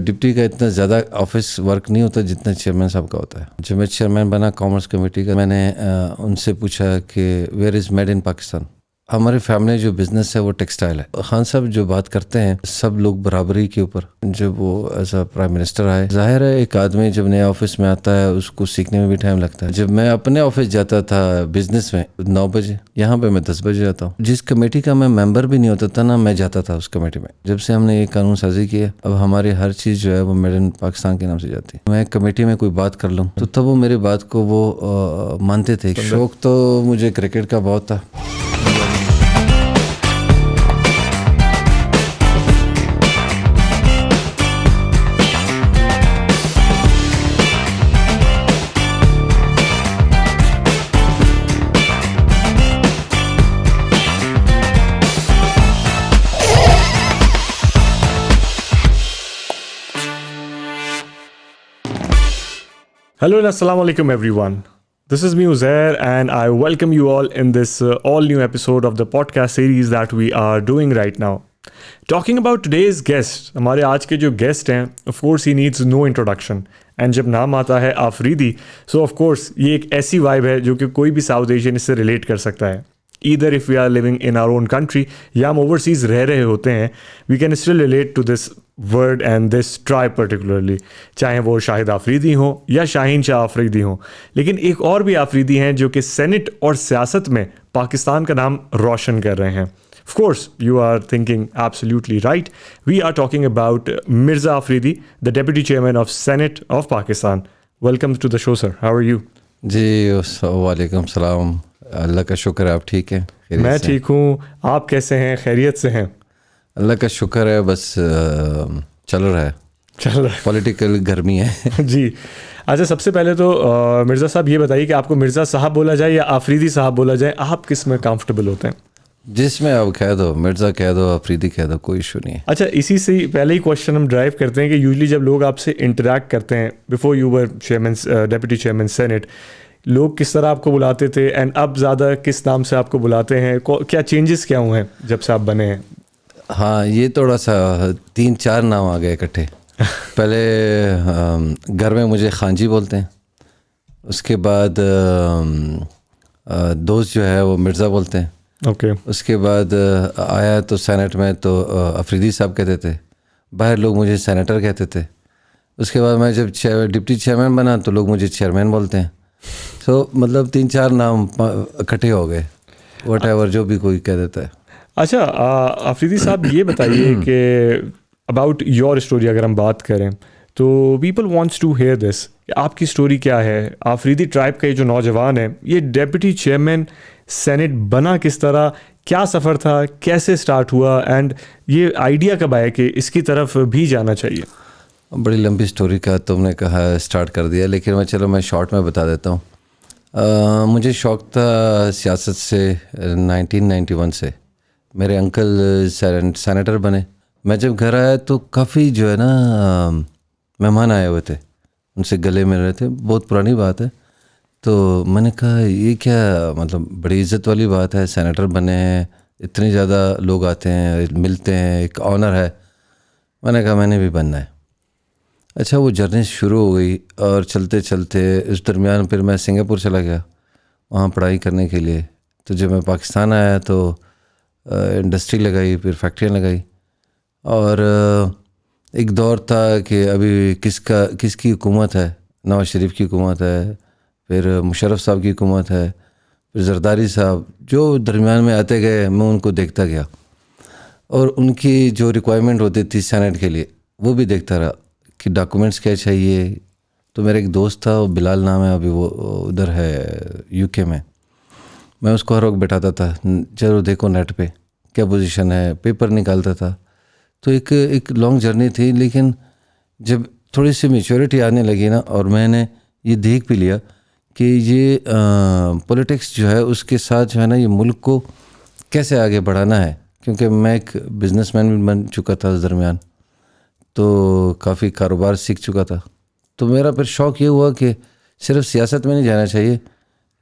Deputy کا اتنا زیادہ آفس ورک نہیں ہوتا جتنا چیئرمین صاحب کا ہوتا ہے. جب میں چیئرمین بنا کامرس کمیٹی کا, میں نے ان سے پوچھا کہ where is made in Pakistan. ہماری فیملی جو بزنس ہے وہ ٹیکسٹائل ہے. خان صاحب جو بات کرتے ہیں سب لوگ برابری کے اوپر, جب وہ ایز اے پرائم منسٹر آئے, ظاہر ہے ایک آدمی جب نئے آفس میں آتا ہے اس کو سیکھنے میں بھی ٹائم لگتا ہے. جب میں اپنے آفس جاتا تھا بزنس میں 9 بجے, یہاں پہ میں 10 بجے جاتا ہوں. جس کمیٹی کا میں ممبر بھی نہیں ہوتا تھا نا, میں جاتا تھا اس کمیٹی میں. جب سے ہم نے یہ قانون سازی کیا, اب ہماری ہر چیز جو ہے وہ میڈ ان پاکستان کے نام سے جاتی ہے. میں کمیٹی میں کوئی بات کر لوں تو تب وہ میری بات کو وہ مانتے تھے. شوق تو مجھے کرکٹ کا بہت تھا. Hello and Assalamu alaikum everyone. This is me Uzair and I welcome you all in this all new episode of the podcast series that we are doing right now. Talking about today's guest, ہمارے آج کے جو guest ہیں, of course he needs no introduction. And جب نام آتا ہے Afridi, so of course یہ ایک ایسی vibe ہے جو کہ کوئی بھی ساؤتھ ایشین اس سے ریلیٹ کر سکتا ہے. Either if we are living in our own country یا ہم overseas رہ رہے ہوتے ہیں, we can still relate to this word and this tribe particularly, چاہے وہ شاہد آفریدی ہوں یا شاہین شاہ آفریدی ہوں. لیکن ایک اور بھی آفریدی ہیں جو کہ سینٹ اور سیاست میں پاکستان کا نام روشن کر رہے ہیں. Of course, you are thinking absolutely right. We are talking about Mirza Afridi, the Deputy Chairman of Senate of Pakistan. Welcome to the show, sir. How are you? جی وعلیکم السلام. اللہ کا شکر ہے, آپ ٹھیک ہیں؟ میں ٹھیک ہوں, آپ کیسے ہیں؟ خیریت سے ہیں؟ اللہ کا شکر ہے, بس چل رہا ہے پولیٹیکل گرمی ہے. جی اچھا, سب سے پہلے تو مرزا صاحب یہ بتائیے کہ آپ کو مرزا صاحب بولا جائے یا آفریدی صاحب بولا جائے, آپ کس میں کمفرٹیبل ہوتے ہیں؟ جس میں آپ کہہ دو, مرزا کہہ دو, آفریدی کہہ دو, کوئی ایشو نہیں ہے. اچھا, اسی سے پہلے ہی کوشچن ہم ڈرائیو کرتے ہیں کہ یوزلی جب لوگ آپ سے انٹریکٹ کرتے ہیں, before you were chairman deputy chairman senate, لوگ کس طرح آپ کو بلاتے تھے اینڈ اب زیادہ کس نام سے آپ کو بلاتے ہیں؟ کیا چینجز کیا ہوئے ہیں جب سے آپ بنے ہیں؟ ہاں, یہ تھوڑا سا 3-4 نام آ گئے اکٹھے. پہلے گھر میں مجھے خان جی بولتے ہیں, اس کے بعد دوست جو ہے وہ مرزا بولتے ہیں. اوکے. اس کے بعد آیا تو سینٹ میں تو آفریدی صاحب کہتے تھے, باہر لوگ مجھے سینیٹر کہتے تھے. اس کے بعد میں جب ڈپٹی چیئرمین بنا تو لوگ مجھے چیئرمین بولتے ہیں. سو مطلب 3-4 نام اکٹھے ہو گئے, واٹ ایور جو بھی کوئی کہہ دیتا ہے. اچھا آفریدی صاحب یہ بتائیے کہ اباؤٹ یور اسٹوری اگر ہم بات کریں تو پیپل وانٹس ٹو ہیئر دس, آپ کی اسٹوری کیا ہے؟ آفریدی ٹرائب کا یہ جو نوجوان ہے, یہ ڈیپٹی چیئرمین سینٹ بنا کس طرح, کیا سفر تھا, کیسے اسٹارٹ ہوا, اینڈ یہ آئیڈیا کب آیا کہ اس کی طرف بھی جانا چاہیے؟ بڑی لمبی اسٹوری کا تم نے کہا اسٹارٹ کر دیا, لیکن میں شارٹ میں بتا دیتا ہوں. مجھے شوق تھا سیاست سے 1991 سے. میرے انکل سینیٹر بنے. میں جب گھر آیا تو کافی جو ہے نا مہمان آئے ہوئے تھے, ان سے گلے مل رہے تھے, بہت پرانی بات ہے. تو میں نے کہا یہ کیا مطلب بڑی عزت والی بات ہے, سینیٹر بنے ہیں, اتنے زیادہ لوگ آتے ہیں ملتے ہیں, ایک آنر ہے. میں نے کہا میں نے بھی بننا ہے. اچھا, وہ جرنی شروع ہو گئی اور چلتے چلتے اس درمیان پھر میں سنگاپور چلا گیا وہاں پڑھائی کرنے کے لیے. تو جب میں پاکستان آیا تو انڈسٹری لگائی, پھر فیکٹریاں لگائی, اور ایک دور تھا کہ ابھی کس کی حکومت ہے, نواز شریف کی حکومت ہے, پھر مشرف صاحب کی حکومت ہے, پھر زرداری صاحب, جو درمیان میں آتے گئے میں ان کو دیکھتا گیا, اور ان کی جو ریکوائرمنٹ ہوتی تھی سینٹ کے لیے وہ بھی دیکھتا رہا کہ ڈاکومنٹس کیا چاہیے. تو میرا ایک دوست تھا, وہ بلال نام ہے, ابھی وہ ادھر ہے UK میں. میں اس کو ہر وقت بٹھاتا تھا, چلو دیکھو نیٹ پہ کیا پوزیشن ہے, پیپر نکالتا تھا. تو ایک لانگ جرنی تھی, لیکن جب تھوڑی سی میچورٹی آنے لگی نا, اور میں نے یہ دیکھ بھی لیا کہ یہ پولیٹکس جو ہے اس کے ساتھ جو ہے نا یہ ملک کو کیسے آگے بڑھانا ہے, کیونکہ میں ایک بزنس مین بھی بن چکا تھا اس درمیان, تو کافی کاروبار سیکھ چکا تھا. تو میرا پھر شوق یہ ہوا کہ صرف سیاست میں نہیں جانا چاہیے,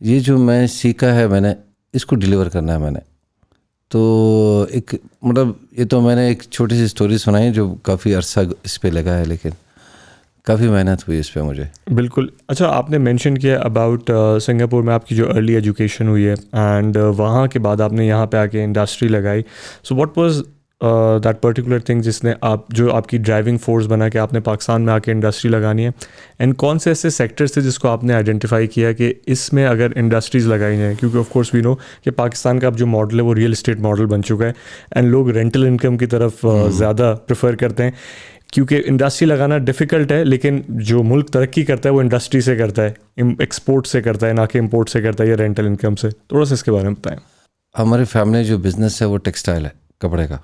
یہ جو میں سیکھا ہے میں نے اس کو ڈیلیور کرنا ہے میں نے. تو ایک مطلب یہ تو میں نے ایک چھوٹی سی اسٹوری سنائی جو کافی عرصہ اس پہ لگا ہے، لیکن کافی محنت ہوئی اس پہ مجھے. بالکل. اچھا، آپ نے مینشن کیا اباؤٹ سنگاپور میں آپ کی جو ارلی ایجوکیشن ہوئی ہے اینڈ وہاں کے بعد آپ نے یہاں پہ آ کے انڈسٹری لگائی. So what was that particular thing جس نے آپ کی ڈرائیونگ فورس بنا کہ آپ نے پاکستان میں آ کے انڈسٹری لگانی ہے؟ اینڈ کون سے ایسے سیکٹرس تھے جس کو آپ نے آئیڈینٹیفائی کیا کہ اس میں اگر انڈسٹریز لگائی جائیں؟ کیونکہ آف کورس وی نو کہ پاکستان کا اب جو ماڈل ہے وہ ریئل اسٹیٹ ماڈل بن چکا ہے اینڈ لوگ رینٹل انکم کی طرف زیادہ پریفر کرتے ہیں، کیونکہ انڈسٹری لگانا ڈیفیکلٹ ہے، لیکن جو ملک ترقی کرتا ہے وہ انڈسٹری سے کرتا ہے، ایکسپورٹ سے کرتا ہے، نہ کہ امپورٹ سے کرتا ہے یا رینٹل انکم سے. تھوڑا سا اس کے بارے میں بتائیں. ہماری فیملی جو بزنس ہے وہ ٹیکسٹائل ہے، کپڑے کا.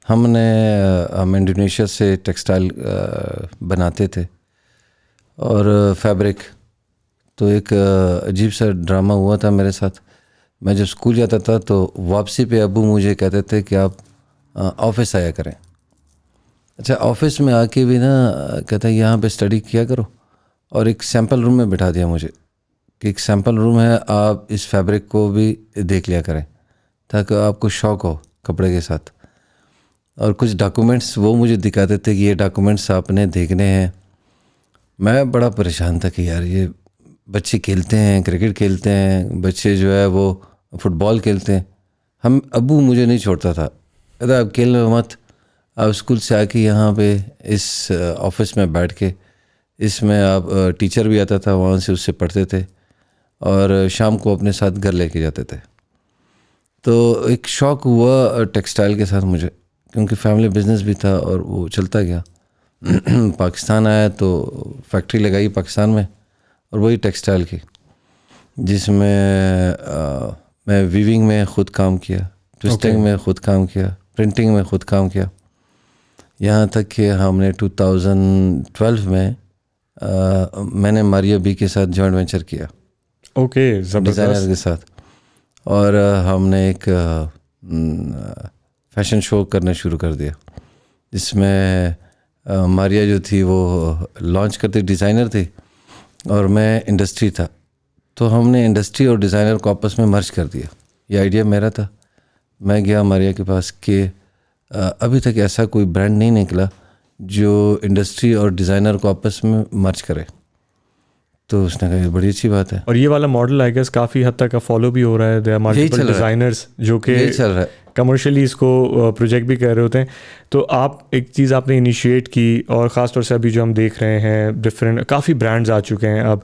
ہم انڈونیشیا سے ٹیکسٹائل بناتے تھے اور فیبرک. تو ایک عجیب سا ڈرامہ ہوا تھا میرے ساتھ. میں جب اسکول جاتا تھا تو واپسی پہ ابو مجھے کہتے تھے کہ آپ آفس آیا کریں. اچھا، آفس میں آ کے بھی نا کہتا ہے یہاں پہ اسٹڈی کیا کرو، اور ایک سیمپل روم میں بٹھا دیا مجھے کہ ایک سیمپل روم ہے، آپ اس فیبرک کو بھی دیکھ لیا کریں تاکہ آپ کو شوق ہو کپڑے کے ساتھ. اور کچھ ڈاکومنٹس وہ مجھے دکھاتے تھے کہ یہ ڈاکومنٹس آپ نے دیکھنے ہیں. میں بڑا پریشان تھا کہ یار یہ بچے کھیلتے ہیں، کرکٹ کھیلتے ہیں، بچے جو ہے وہ فٹ بال کھیلتے ہیں. ابو مجھے نہیں چھوڑتا تھا، کہتا اب کھیل مت، آپ اسکول سے آ کے یہاں پہ اس آفس میں بیٹھ کے، اس میں آپ ٹیچر بھی آتا تھا وہاں سے، اس سے پڑھتے تھے اور شام کو اپنے ساتھ گھر لے کے جاتے تھے. تو ایک شوق ہوا ٹیکسٹائل کے ساتھ مجھے، کیونکہ فیملی بزنس بھی تھا اور وہ چلتا گیا. پاکستان آیا تو فیکٹری لگائی پاکستان میں، اور وہی ٹیکسٹائل کی، جس میں میں ویونگ میں خود کام کیا، ٹوسٹنگ میں خود کام کیا، پرنٹنگ میں خود کام کیا. یہاں تک کہ ہم نے 2012 میں نے ماریا بی کے ساتھ جوائنٹ وینچر کیا، اوکے، ڈیزائنر کے ساتھ. اور ہم نے ایک فیشن شو کرنا شروع کر دیا، جس میں ماریا جو تھی وہ لانچ کرتی ڈیزائنر تھی اور میں انڈسٹری تھا. تو ہم نے انڈسٹری اور ڈیزائنر کو آپس میں مرج کر دیا. یہ آئیڈیا میرا تھا. میں گیا ماریا کے پاس کہ ابھی تک ایسا کوئی برانڈ نہیں نکلا جو انڈسٹری اور ڈیزائنر کو آپس میں مرج کرے. تو اس نے کہا یہ بڑی اچھی بات ہے. اور یہ والا ماڈل آئی گیس کافی حد تک فالو بھی ہو رہا ہے. دے آر ملٹیپل ڈیزائنرز جو کہ چل رہا ہے، کمرشلی اس کو پروجیکٹ بھی کر رہے ہوتے ہیں. تو ایک چیز آپ نے انیشیٹ کی، اور خاص طور سے ابھی جو ہم دیکھ رہے ہیں ڈفرینٹ کافی برانڈز آ چکے ہیں اب.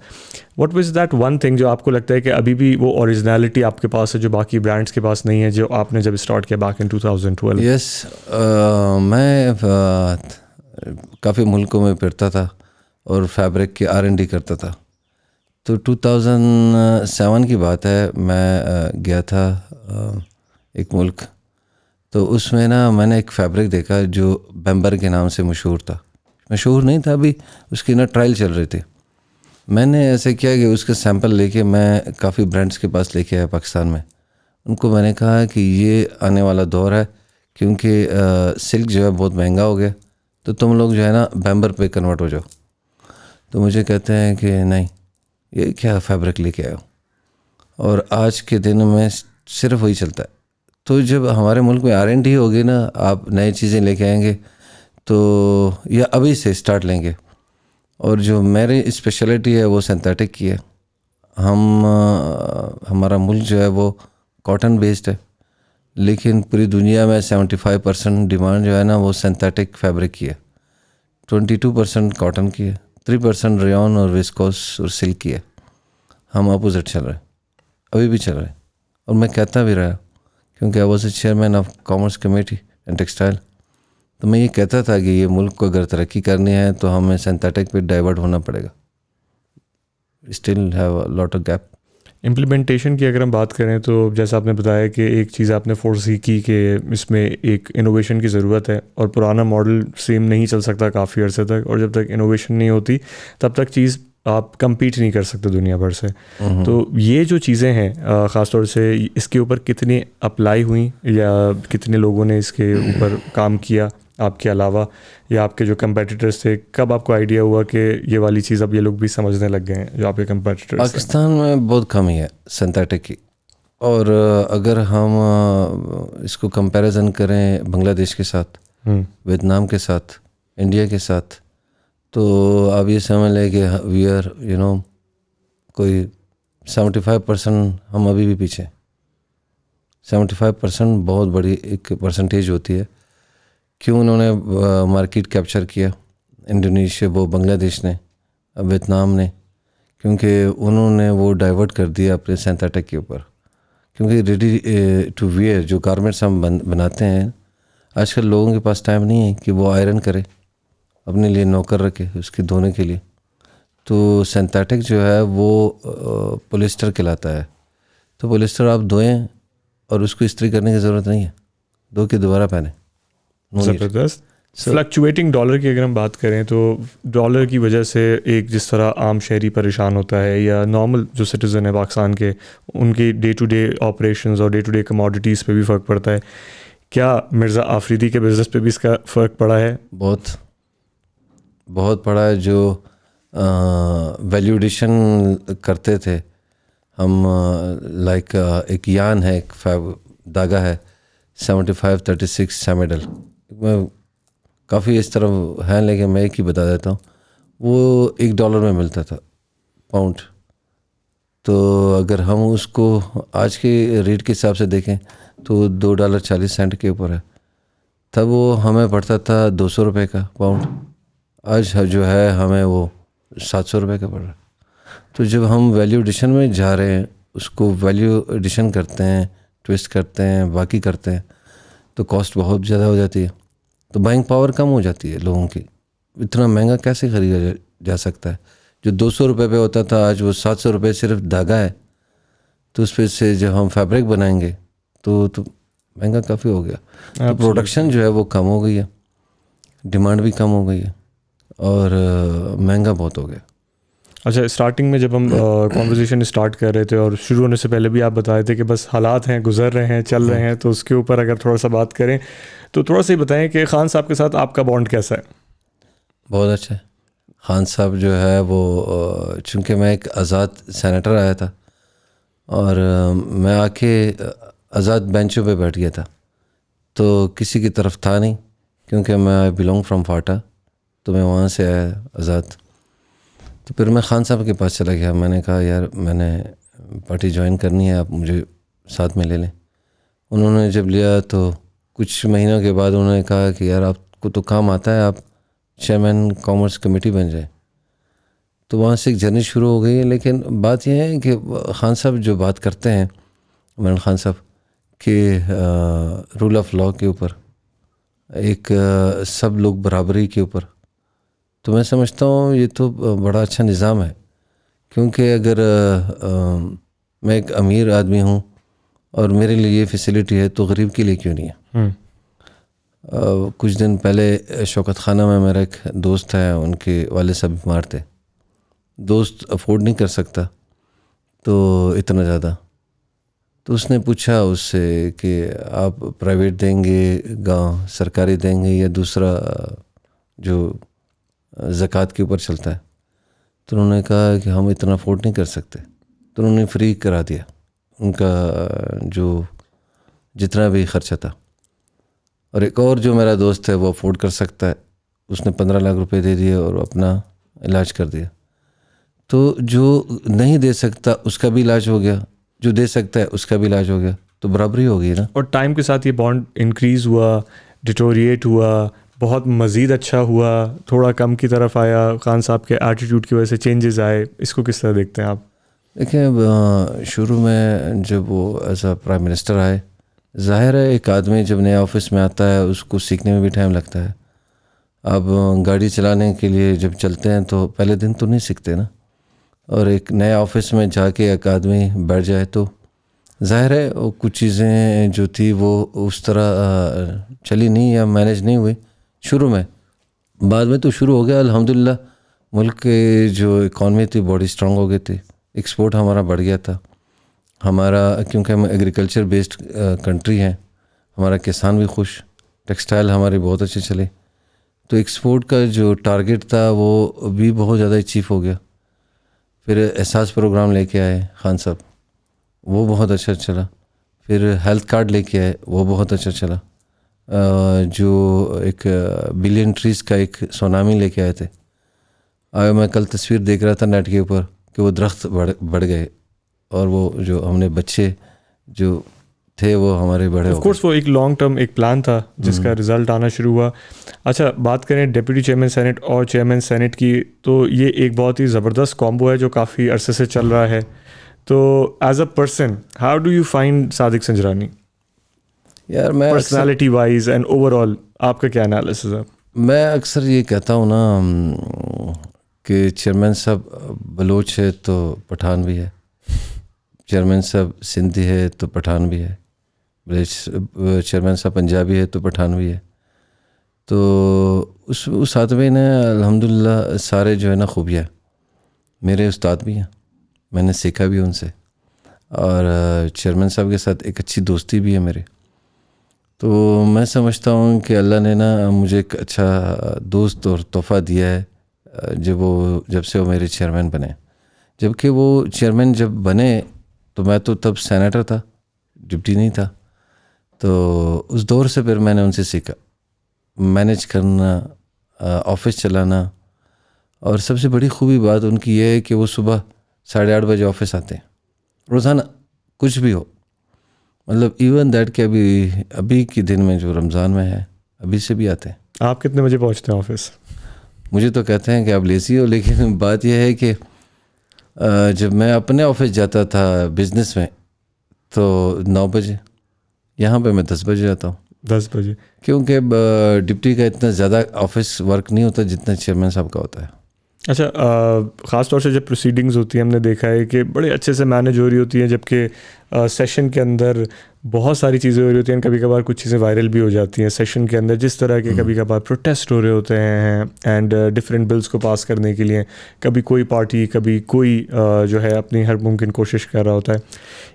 What was that one thing جو آپ کو لگتا ہے کہ ابھی بھی وہ اوریجنلٹی آپ کے پاس ہے جو باقی برانڈس کے پاس نہیں ہے، جو آپ نے جب اسٹارٹ کیا بیک ان 2012؟ یس، میں کافی ملکوں میں پھرتا تھا اور فیبرک کی R&D کرتا تھا. تو 2007 کی بات ہے، میں گیا تھا ایک ملک. تو اس میں نا میں نے ایک فیبرک دیکھا جو بیمبر کے نام سے مشہور تھا. مشہور نہیں تھا، ابھی اس کی نا ٹرائل چل رہی تھی. میں نے ایسے کیا کہ اس کا سیمپل لے کے میں کافی برانڈس کے پاس لے کے آیا پاکستان میں. ان کو میں نے کہا کہ یہ آنے والا دور ہے، کیونکہ سلک جو ہے بہت مہنگا ہو گیا، تو تم لوگ جو ہے نا بیمبر پہ کنورٹ ہو جاؤ. تو مجھے کہتے ہیں کہ نہیں، یہ کیا فیبرک لے کے آئے ہو، اور آج کے دن میں صرف وہی چلتا ہے. تو جب ہمارے ملک میں R&D ہوگی نا، آپ نئی چیزیں لے کے آئیں گے تو یا ابھی سے اسٹارٹ لیں گے. اور جو میری اسپیشلٹی ہے وہ سنتھیٹک کی ہے. ہمارا ملک جو ہے وہ کاٹن بیسڈ ہے، لیکن پوری دنیا میں 75% ڈیمانڈ جو ہے نا وہ سنتھیٹک فیبرک کی ہے، 22% کاٹن کی ہے، 3% ریون اور وسکوس اور سلک کی ہے. ہم اپوزٹ چل رہے ہیں، ابھی بھی چل رہے ہیں. اور میں کہتا بھی رہا، کیونکہ I was a chairman of commerce committee and textile. تو میں یہ کہتا تھا کہ یہ ملک کو اگر ترقی کرنی ہے تو ہمیں سنتھیٹک پہ ڈائیورٹ ہونا پڑے گا. Still have a lot of gap. Implementation کی اگر ہم بات کریں تو جیسا آپ نے بتایا کہ ایک چیز آپ نے فورسی کی کہ اس میں ایک انوویشن کی ضرورت ہے، اور پرانا ماڈل سیم نہیں چل سکتا کافی عرصے تک، اور جب تک انوویشن نہیں ہوتی تب تک چیز آپ کمپیٹ نہیں کر سکتے دنیا بھر سے. تو یہ جو چیزیں ہیں خاص طور سے اس کے اوپر کتنی اپلائی ہوئیں، یا کتنے لوگوں نے اس کے اوپر کام کیا آپ کے علاوہ، یا آپ کے جو کمپیٹیٹرس تھے، کب آپ کو آئیڈیا ہوا کہ یہ والی چیز اب یہ لوگ بھی سمجھنے لگ گئے ہیں جو آپ کے کمپیٹیٹرس؟ پاکستان میں بہت کم ہی ہے سنتھیٹک کی، اور اگر ہم اس کو کمپیریزن کریں بنگلہ دیش کے ساتھ، ویتنام کے ساتھ، انڈیا کے ساتھ، تو آپ یہ سمجھ لیں کہ وی آر کوئی 75% ہم ابھی بھی پیچھے. 75% بہت بڑی ایک پرسنٹیج ہوتی ہے. کیوں انہوں نے مارکیٹ کیپچر کیا انڈونیشیا، وہ بنگلہ دیش نے، ویتنام نے؟ کیونکہ انہوں نے وہ ڈائیورٹ کر دیا اپنے سینتھیٹک کے اوپر. کیونکہ ریڈی ٹو ویئر جو گارمنٹس ہم بناتے ہیں، آج کل لوگوں کے پاس ٹائم نہیں ہے کہ وہ آئرن کرے، اپنے لیے نوکر رکھے اس کے دھونے کے لیے. تو سینتھیٹک جو ہے وہ پولیسٹر کہلاتا ہے. تو پولیسٹر آپ دھوئیں اور اس کو استری کرنے کی ضرورت نہیں ہے، دھو کے دوبارہ پہنیں. زبردست. فلکچویٹنگ ڈالر کی اگر ہم بات کریں تو ڈالر کی وجہ سے ایک جس طرح عام شہری پریشان ہوتا ہے یا نارمل جو سٹیزن ہے پاکستان کے، ان کی ڈے ٹو ڈے آپریشنز اور ڈے ٹو ڈے کموڈیٹیز پہ بھی فرق پڑتا ہے. کیا مرزا آفریدی کے بزنس پہ بھی اس کا فرق پڑا ہے؟ بہت بہت پڑا ہے. جو ویلیو ایڈیشن کرتے تھے ہم، لائک ایک یان ہے، ایک دھاگا ہے 7536 سیمیڈل، میں کافی اس طرح ہیں لیکن میں ایک ہی بتا دیتا ہوں. وہ $1 میں ملتا تھا پاؤنڈ. تو اگر ہم اس کو آج کے ریٹ کے حساب سے دیکھیں تو $2.40 کے اوپر ہے. تب وہ ہمیں پڑتا تھا 200 روپے کا پاؤنڈ، آج جو ہے ہمیں وہ 700 روپے کا پڑ رہا ہے. تو جب ہم ویلیو ایڈیشن میں جا رہے ہیں، اس کو ویلیو ایڈیشن کرتے ہیں، ٹویسٹ کرتے ہیں، باقی کرتے ہیں، تو کاسٹ بہت زیادہ ہو جاتی ہے. تو بائنگ پاور کم ہو جاتی ہے لوگوں کی. اتنا مہنگا کیسے خریدا جا سکتا ہے؟ جو 200 روپے پہ ہوتا تھا آج وہ 700 روپے صرف دھاگا ہے. تو اس پہ سے جب ہم فیبرک بنائیں گے تو مہنگا کافی ہو گیا. تو پروڈکشن جو ہے وہ کم ہو گئی ہے، ڈیمانڈ بھی کم ہو گئی ہے اور مہنگا بہت ہو گیا. اچھا، اسٹارٹنگ میں جب ہم کانورزیشن اسٹارٹ کر رہے تھے اور شروع ہونے سے پہلے بھی آپ بتا رہے تھے کہ بس حالات ہیں، گزر رہے ہیں، چل رہے ہیں، تو اس کے اوپر اگر تھوڑا سا بات کریں تو تھوڑا سا ہی بتائیں کہ خان صاحب کے ساتھ آپ کا بانڈ کیسا ہے؟ بہت اچھا ہے. خان صاحب جو ہے وہ، چونکہ میں ایک آزاد سینیٹر آیا تھا اور میں آ کے آزاد بینچوں پہ بیٹھ گیا تھا، تو کسی کی طرف تھا نہیں، کیونکہ میں بلونگ فرام فاٹا، تو میں وہاں سے آیا آزاد. تو پھر میں خان صاحب کے پاس چلا گیا. میں نے کہا یار میں نے پارٹی جوائن کرنی ہے، آپ مجھے ساتھ میں لے لیں. انہوں نے جب لیا تو کچھ مہینوں کے بعد انہوں نے کہا کہ یار آپ کو تو کام آتا ہے، آپ چیئرمین کامرس کمیٹی بن جائیں. تو وہاں سے ایک جرنی شروع ہو گئی. لیکن بات یہ ہے کہ خان صاحب جو بات کرتے ہیں، عمران خان صاحب، کہ رول آف لاء کے اوپر، ایک سب لوگ برابری کے اوپر، تو میں سمجھتا ہوں یہ تو بڑا اچھا نظام ہے. کیونکہ اگر میں ایک امیر آدمی ہوں اور میرے لیے یہ فیسلٹی ہے تو غریب کے لیے کیوں نہیں ہے؟ کچھ دن پہلے شوکت خانہ میں میرا ایک دوست ہے، ان کے والد صاحب بیمار تھے. دوست افورڈ نہیں کر سکتا تو اتنا زیادہ، تو اس نے پوچھا اس سے کہ آپ پرائیویٹ دیں گے، گاؤں سرکاری دیں گے، یا دوسرا جو زکوٰۃ کے اوپر چلتا ہے؟ تو انہوں نے کہا کہ ہم اتنا افورڈ نہیں کر سکتے. تو انہوں نے فری کرا دیا ان کا جو جتنا بھی خرچہ تھا. اور ایک اور جو میرا دوست ہے وہ افورڈ کر سکتا ہے، اس نے 15 لاکھ روپے دے دیے اور اپنا علاج کر دیا. تو جو نہیں دے سکتا اس کا بھی علاج ہو گیا، جو دے سکتا ہے اس کا بھی علاج ہو گیا، تو برابری ہو گئی نا. اور ٹائم کے ساتھ یہ بانڈ انکریز ہوا، ڈیٹوریٹ ہوا، بہت مزید اچھا ہوا، تھوڑا کم کی طرف آیا، خان صاحب کے ایٹیٹیوڈ کی وجہ سے چینجز آئے. اس کو کس طرح دیکھتے ہیں آپ؟ دیکھیں، شروع میں جب وہ ایز اے پرائم منسٹر آئے، ظاہر ہے ایک آدمی جب نیا آفس میں آتا ہے اس کو سیکھنے میں بھی ٹائم لگتا ہے. اب گاڑی چلانے کے لیے جب چلتے ہیں تو پہلے دن تو نہیں سیکھتے نا. اور ایک نئے آفس میں جا کے ایک آدمی بیٹھ جائے تو ظاہر ہے وہ کچھ چیزیں جو تھی وہ اس طرح چلی نہیں یا مینیج نہیں ہوئی شروع میں. بعد میں تو شروع ہو گیا الحمدللہ. ملک کے جو اکانومی تھی بڑی اسٹرانگ ہو گئی تھی، ایکسپورٹ ہمارا بڑھ گیا تھا. ہمارا کیونکہ ہم ایگریکلچر بیسڈ کنٹری ہیں، ہمارا کسان بھی خوش، ٹیکسٹائل ہماری بہت اچھی چلی. تو ایکسپورٹ کا جو ٹارگیٹ تھا وہ بھی بہت زیادہ اچیو ہو گیا. پھر احساس پروگرام لے کے آئے خان صاحب، وہ بہت اچھا چلا. پھر ہیلتھ کارڈ لے کے آئے, وہ بہت اچھا چلا. جو ایک بلین ٹریز کا ایک سونامی لے کے آئے تھے, میں کل تصویر دیکھ رہا تھا نیٹ کے اوپر کہ وہ درخت بڑھ گئے, اور وہ جو ہم نے بچے جو تھے وہ ہمارے بڑے آف کورس وہ ایک لانگ ٹرم ایک پلان تھا جس کا رزلٹ آنا شروع ہوا. اچھا بات کریں ڈپٹی چیئرمین سینٹ اور چیئرمین سینٹ کی, تو یہ ایک بہت ہی زبردست کامبو ہے جو کافی عرصے سے چل رہا ہے. تو as a person how do you find Sadiq Sanjrani? یار میں personality wise and overall آپ کا کیا انالیسس ہے؟ میں اکثر یہ کہتا ہوں نا کہ چیئرمین صاحب بلوچ ہے تو پٹھان بھی ہے, چیئرمین صاحب سندھی ہے تو پٹھان بھی ہے, چیئرمین صاحب پنجابی ہے تو پٹھان بھی ہے. تو اس آدمی نے الحمدللہ سارے جو ہے نا خوبیاں, میرے استاد بھی ہیں, میں نے سیکھا بھی ان سے, اور چیئرمین صاحب کے ساتھ ایک اچھی دوستی بھی ہے میرے. تو میں سمجھتا ہوں کہ اللہ نے نا مجھے ایک اچھا دوست اور تحفہ دیا ہے جب سے وہ میرے چیئرمین بنے. جبکہ وہ چیئرمین جب بنے تو میں تو تب سینیٹر تھا, ڈپٹی نہیں تھا. تو اس دور سے پھر میں نے ان سے سیکھا مینیج کرنا, آفس چلانا. اور سب سے بڑی خوبی بات ان کی یہ ہے کہ وہ صبح 8:30 بجے آفس آتے ہیں روزانہ, کچھ بھی ہو. مطلب ایون دیٹ کہ ابھی کے دن میں جو رمضان میں ہے ابھی سے بھی آتے ہیں. آپ کتنے بجے پہنچتے ہیں آفس؟ مجھے تو کہتے ہیں کہ آپ لیزی ہو, لیکن بات یہ ہے کہ جب میں اپنے آفس جاتا تھا بزنس میں تو 9 بجے, یہاں پہ میں 10 بجے جاتا ہوں. 10 بجے کیونکہ ڈپٹی کا اتنا زیادہ آفس ورک نہیں ہوتا جتنا چیئرمین صاحب کا ہوتا ہے. اچھا خاص طور سے جب پروسیڈنگز ہوتی ہیں ہم نے دیکھا ہے کہ بڑے اچھے سے مینیج ہو رہی ہوتی ہیں, جبکہ سیشن کے اندر بہت ساری چیزیں ہو رہی ہوتی ہیں. کبھی کبھار کچھ چیزیں وائرل بھی ہو جاتی ہیں سیشن کے اندر, جس طرح کے کبھی کبھار پروٹیسٹ ہو رہے ہوتے ہیں اینڈ ڈفرینٹ بلز کو پاس کرنے کے لیے. کبھی کوئی پارٹی کبھی کوئی جو ہے اپنی ہر ممکن کوشش کر رہا ہوتا ہے.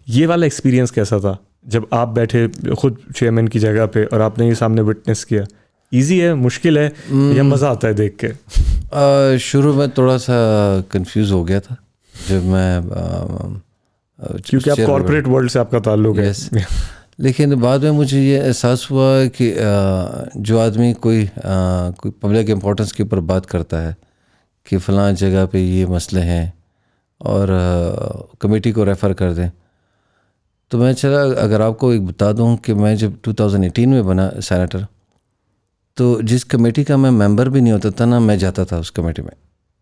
یہ والا ایکسپیرینس کیسا تھا جب آپ بیٹھے خود چیئرمین کی جگہ پہ اور آپ نے یہ سامنے وٹنس کیا؟ ایزی ہے, مشکل ہے, یا مزہ آتا ہے دیکھ کے؟ شروع میں تھوڑا سا کنفیوز ہو گیا تھا جب میں, کیونکہ آپ کارپوریٹ ورلڈ سے آپ کا تعلق ہے. لیکن بعد میں مجھے یہ احساس ہوا کہ جو آدمی کوئی پبلک امپورٹنس کے اوپر بات کرتا ہے کہ فلاں جگہ پہ یہ مسئلے ہیں اور کمیٹی کو ریفر کر دیں, تو میں چلا اگر آپ کو ایک بتا دوں کہ میں جب 2018 میں بنا سینیٹر, تو جس کمیٹی کا میں ممبر بھی نہیں ہوتا تھا نا, میں جاتا تھا اس کمیٹی میں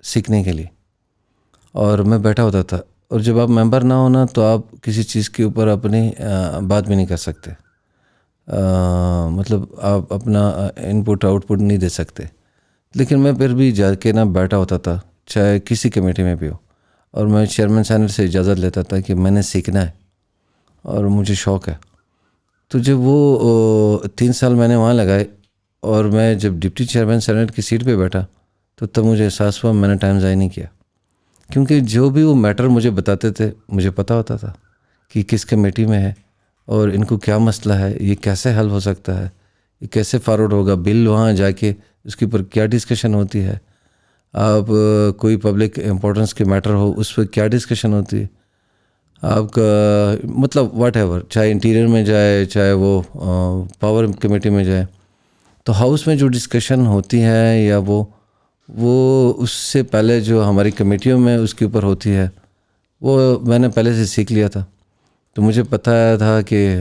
سیکھنے کے لیے, اور میں بیٹھا ہوتا تھا. اور جب آپ ممبر نہ ہونا تو آپ کسی چیز کے اوپر اپنی بات بھی نہیں کر سکتے, مطلب آپ اپنا ان پٹ آؤٹ پٹ نہیں دے سکتے. لیکن میں پھر بھی جا کے نا بیٹھا ہوتا تھا چاہے کسی کمیٹی میں بھی ہو, اور میں چیئرمین سینٹ سے اجازت لیتا تھا کہ میں نے سیکھنا ہے اور مجھے شوق ہے. تو جب وہ 3 سال میں نے وہاں لگائے اور میں جب ڈپٹی چیئرمین سینٹ کی سیٹ پہ بیٹھا تو تب مجھے احساس ہوا میں نے ٹائم ضائع نہیں کیا, کیونکہ جو بھی وہ میٹر مجھے بتاتے تھے مجھے پتہ ہوتا تھا کہ کس کمیٹی میں ہے اور ان کو کیا مسئلہ ہے, یہ کیسے حل ہو سکتا ہے, یہ کیسے فارورڈ ہوگا, بل وہاں جا کے اس کے اوپر کیا ڈسکشن ہوتی ہے, آپ کوئی پبلک امپورٹنس کے میٹر ہو اس پہ کیا ڈسکشن ہوتی ہے, آپ کا مطلب واٹ ایور, چاہے انٹیریئر میں جائے چاہے وہ پاور کمیٹی میں جائے, تو ہاؤس میں جو ڈسکشن ہوتی ہے یا وہ اس سے پہلے جو ہماری کمیٹیوں میں اس کے اوپر ہوتی ہے وہ میں نے پہلے سے سیکھ لیا تھا. تو مجھے پتہ تھا کہ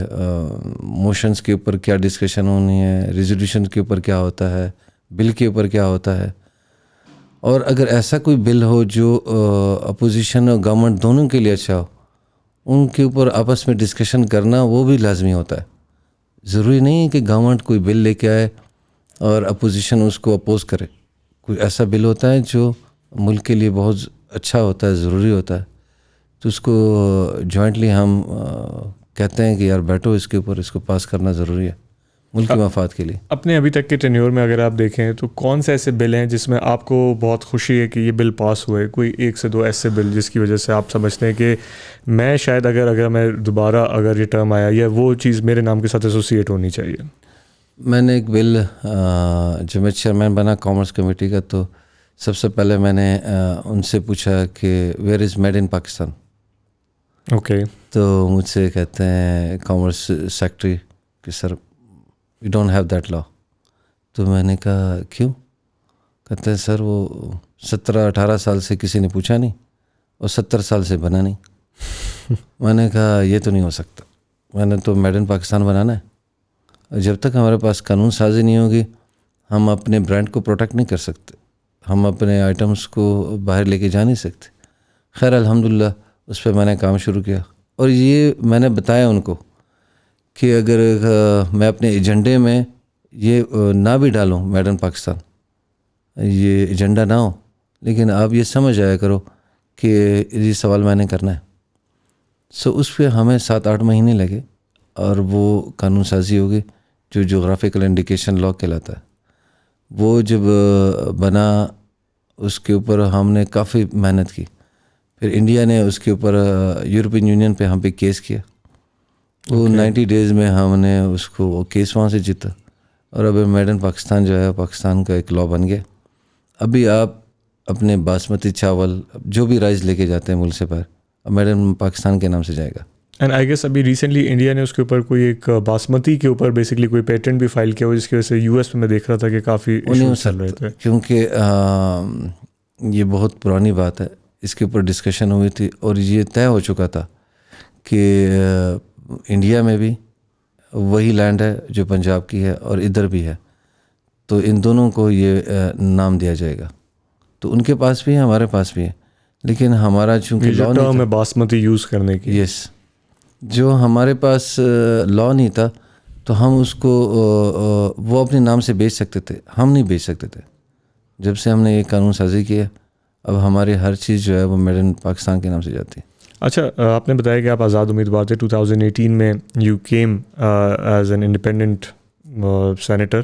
موشنز کے اوپر کیا ڈسکشن ہونی ہے, ریزولوشن کے اوپر کیا ہوتا ہے, بل کے اوپر کیا ہوتا ہے. اور اگر ایسا کوئی بل ہو جو اپوزیشن اور گورنمنٹ دونوں کے لیے اچھا ہو, ان کے اوپر آپس میں ڈسکشن کرنا وہ بھی لازمی ہوتا ہے. ضروری نہیں ہے کہ گورنمنٹ کوئی بل لے کے آئے اور اپوزیشن اس کو اپوز کرے. کوئی ایسا بل ہوتا ہے جو ملک کے لیے بہت اچھا ہوتا ہے, ضروری ہوتا ہے, تو اس کو جوائنٹلی ہم کہتے ہیں کہ یار بیٹھو اس کے اوپر, اس کو پاس کرنا ضروری ہے ملک کے مفاد کے لیے. اپنے ابھی تک کے ٹینیور میں اگر آپ دیکھیں تو کون سے ایسے بل ہیں جس میں آپ کو بہت خوشی ہے کہ یہ بل پاس ہوئے؟ کوئی 1 سے 2 ایسے بل جس کی وجہ سے آپ سمجھتے ہیں کہ میں شاید اگر میں دوبارہ اگر یہ ٹرم آیا یا وہ چیز میرے نام کے ساتھ ایسوسیٹ ہونی چاہیے؟ میں نے ایک بل جب میں چیئرمین بنا کامرس کمیٹی کا, تو سب سے پہلے میں نے ان سے پوچھا کہ where is made in Pakistan. Okay. تو مجھ سے کہتے ہیں کامرس سیکٹری کہ sir we don't have that law. تو میں نے کہا کیوں؟ کہتے ہیں سر وہ 17-18 سال سے کسی نے پوچھا نہیں اور 70 سال سے بنا نہیں. میں نے کہا یہ تو نہیں ہو سکتا, میں نے تو میڈ ان پاکستان بنانا ہے, اور جب تک ہمارے پاس قانون سازی نہیں ہوگی ہم اپنے برانڈ کو پروٹیکٹ نہیں کر سکتے, ہم اپنے آئٹمس کو باہر لے کے جا نہیں سکتے. خیر الحمدللہ اس پہ میں نے کام شروع کیا, اور یہ میں نے بتایا ان کو کہ اگر میں اپنے ایجنڈے میں یہ نہ بھی ڈالوں میڈ ان پاکستان, یہ ایجنڈا نہ ہو, لیکن آپ یہ سمجھ آیا کرو کہ یہ سوال میں نے کرنا ہے. اس پہ ہمیں 7-8 مہینے لگے, اور وہ قانون سازی ہوگی جو جغرافیکل انڈیکیشن لا کہلاتا ہے. وہ جب بنا اس کے اوپر ہم نے کافی محنت کی. پھر انڈیا نے اس کے اوپر یورپین یونین پہ ہم پہ کیس کیا. وہ 90 ڈیز میں ہم نے اس کو وہ کیس وہاں سے جیتا, اور اب میڈ ان پاکستان جو ہے پاکستان کا ایک لا بن گیا. ابھی آپ اپنے باسمتی چاول جو بھی رائس لے کے جاتے ہیں ملک سے باہر, اب میڈ ان پاکستان کے نام سے جائے گا. اینڈ آئی گیس ابھی ریسنٹلی انڈیا نے اس کے اوپر کوئی ایک باسمتی کے اوپر بیسکلی کوئی پیٹنٹ بھی فائل کیا ہوا, جس کی وجہ سے یو ایس میں دیکھ رہا تھا کہ کافی ایشوز چل رہے تھے. کیونکہ یہ بہت پرانی بات ہے, اس کے اوپر ڈسکشن ہوئی تھی اور یہ طے ہو چکا تھا کہ انڈیا میں بھی وہی لینڈ ہے جو پنجاب کی ہے اور ادھر بھی ہے, تو ان دونوں کو یہ نام دیا جائے گا. تو ان کے پاس بھی ہے, ہمارے پاس بھی ہے, لیکن ہمارا چونکہ لا نہیں تھا باسمتی یوز کرنے کی, یس, جو ہمارے پاس لا نہیں تھا تو ہم اس کو وہ اپنے نام سے بیچ سکتے تھے, ہم نہیں بیچ سکتے تھے. جب سے ہم نے یہ قانون سازی کیا اب ہماری ہر چیز جو ہے وہ میڈ ان پاکستان کے نام سے جاتی ہے. اچھا, آپ نے بتایا کہ آپ آزاد امیدوار تھے 2018 میں, you came as an independent senator.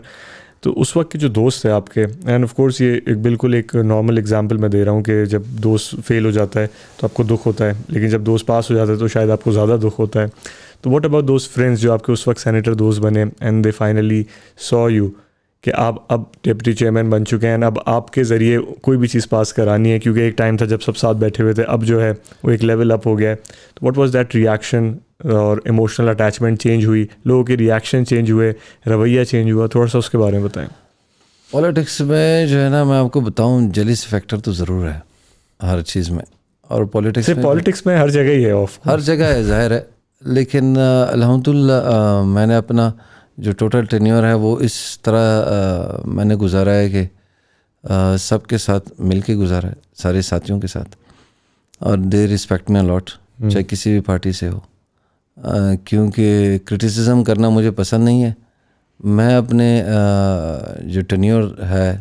تو اس وقت کے جو دوست تھے آپ کے, اینڈ آف کورس یہ ایک بالکل ایک نارمل ایگزامپل میں دے رہا ہوں کہ جب دوست فیل ہو جاتا ہے تو آپ کو دکھ ہوتا ہے, لیکن جب دوست پاس ہو جاتا ہے تو شاید آپ کو زیادہ دکھ ہوتا ہے. تو واٹ اباؤٹ دوز فرینڈس جو آپ کے اس وقت سینیٹر دوست بنے, and they finally so you کہ آپ اب ڈپٹی چیئرمین بن چکے ہیں, اب آپ کے ذریعے کوئی بھی چیز پاس کرانی ہے, کیونکہ ایک ٹائم تھا جب سب ساتھ بیٹھے ہوئے تھے, اب جو ہے وہ ایک لیول اپ ہو گیا ہے. تو واٹ واز دیٹ ریئیکشن, اور ایموشنل اٹیچمنٹ چینج ہوئی, لوگوں کے ریئیکشن چینج ہوئے, رویہ چینج ہوا, تھوڑا سا اس کے بارے میں بتائیں. پالیٹکس میں جو ہے نا, میں آپ کو بتاؤں جلیس فیکٹر تو ضرور ہے ہر چیز میں, اور پالیٹکس میں ہر جگہ ہی ہے, ہر جگہ ہے, ظاہر ہے. لیکن الحمدللہ میں نے اپنا جو ٹوٹل ٹینیور ہے وہ اس طرح میں نے گزارا ہے کہ سب کے ساتھ مل کے گزارا ہے, سارے ساتھیوں کے ساتھ, اور دے رسپیکٹ می الاٹ, چاہے کسی بھی پارٹی سے ہو. کیونکہ کرٹیسزم کرنا مجھے پسند نہیں ہے. میں اپنے جو ٹینیور ہے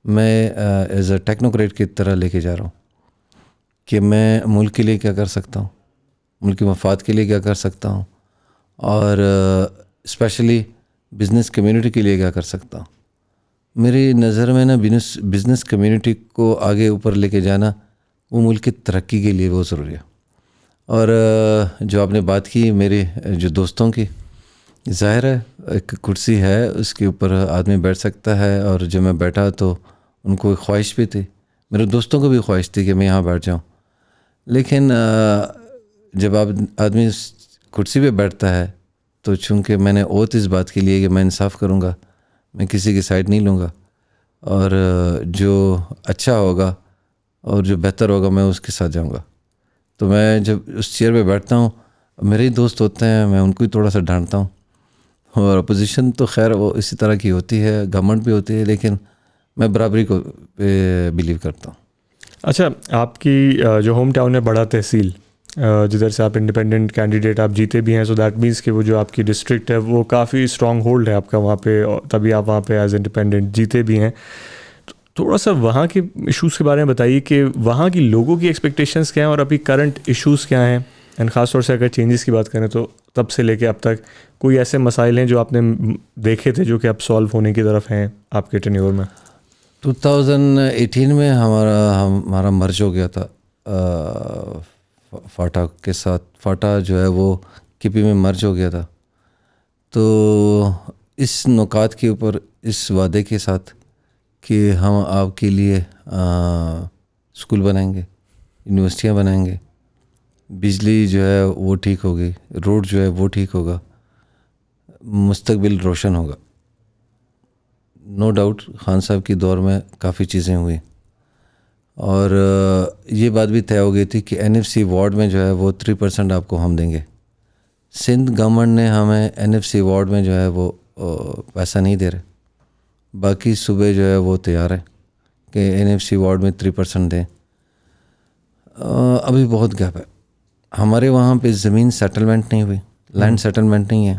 میں ایز اے ٹیکنوکریٹ کی طرح لے کے جا رہا ہوں کہ میں ملک کے لیے کیا کر سکتا ہوں, ملک کے مفاد کے لیے کیا کر سکتا ہوں, اور اسپیشلی بزنس کمیونٹی کے لیے کیا کر سکتا ہوں. میری نظر میں نا بزنس کمیونٹی کو آگے اوپر لے کے جانا وہ ملک کی ترقی کے لیے بہت ضروری ہے. اور جو آپ نے بات کی میرے جو دوستوں کی, ظاہر ہے ایک کرسی ہے اس کے اوپر آدمی بیٹھ سکتا ہے, اور جب میں بیٹھا تو ان کو ایک خواہش بھی تھی, میرے دوستوں کو بھی خواہش تھی کہ میں یہاں بیٹھ جاؤں. لیکن جب آدمی کرسی پہ بیٹھتا ہے تو چونکہ میں نے اوت اس بات کے لیے کہ میں انصاف کروں گا, میں کسی کی سائڈ نہیں لوں گا, اور جو اچھا ہوگا اور جو بہتر ہوگا میں اس کے ساتھ جاؤں گا. تو میں جب اس چیئر پہ بیٹھتا ہوں, میرے ہی دوست ہوتے ہیں, میں ان کو ہی تھوڑا سا ڈانٹتا ہوں. اور اپوزیشن تو خیر وہ اسی طرح کی ہوتی ہے, گورنمنٹ بھی ہوتی ہے, لیکن میں برابری کو بلیو کرتا ہوں. اچھا, آپ کی جو ہوم ٹاؤن ہے بڑا تحصیل, جدھر سے آپ انڈیپینڈنٹ کینڈیڈیٹ آپ جیتے بھی ہیں, سو دیٹ مینس کہ وہ جو آپ کی ڈسٹرکٹ ہے وہ کافی اسٹرانگ ہولڈ ہے آپ کا وہاں پہ, تبھی آپ وہاں پہ ایز انڈیپینڈنٹ جیتے بھی ہیں. تھوڑا سا وہاں کے ایشوز کے بارے میں بتائیے کہ وہاں کی لوگوں کی ایکسپیکٹیشنس کیا ہیں اور ابھی کرنٹ ایشوز کیا ہیں, اینڈ خاص طور سے اگر چینجز کی بات کریں تو تب سے لے کے اب تک کوئی ایسے مسائل ہیں جو آپ نے دیکھے تھے جو کہ اب سالو ہونے کی طرف ہیں آپ کے ٹینیور میں. 2018 میں ہمارا مرج ہو گیا تھا فاٹا کے ساتھ. فاٹا جو ہے وہ KP میں مرج ہو گیا تھا. تو اس نکات کے اوپر اس وعدے کے ساتھ کہ ہم آپ کے لیے اسکول بنائیں گے, یونیورسٹیاں بنائیں گے, بجلی جو ہے وہ ٹھیک ہوگی, روڈ جو ہے وہ ٹھیک ہوگا, مستقبل روشن ہوگا. نو ڈاؤٹ خان صاحب کی دور میں کافی چیزیں ہوئی, اور یہ بات بھی طے ہو گئی تھی کہ NFC وارڈ میں جو ہے وہ 3% آپ کو ہم دیں گے. سندھ گورنمنٹ نے ہمیں NFC وارڈ میں جو ہے وہ پیسہ نہیں دے رہے, باقی صوبے جو ہے وہ تیار ہے کہ NFC وارڈ میں 3% دیں. ابھی بہت گیپ ہے. ہمارے وہاں پہ زمین سیٹلمنٹ نہیں ہوئی, لینڈ سیٹلمنٹ نہیں ہے,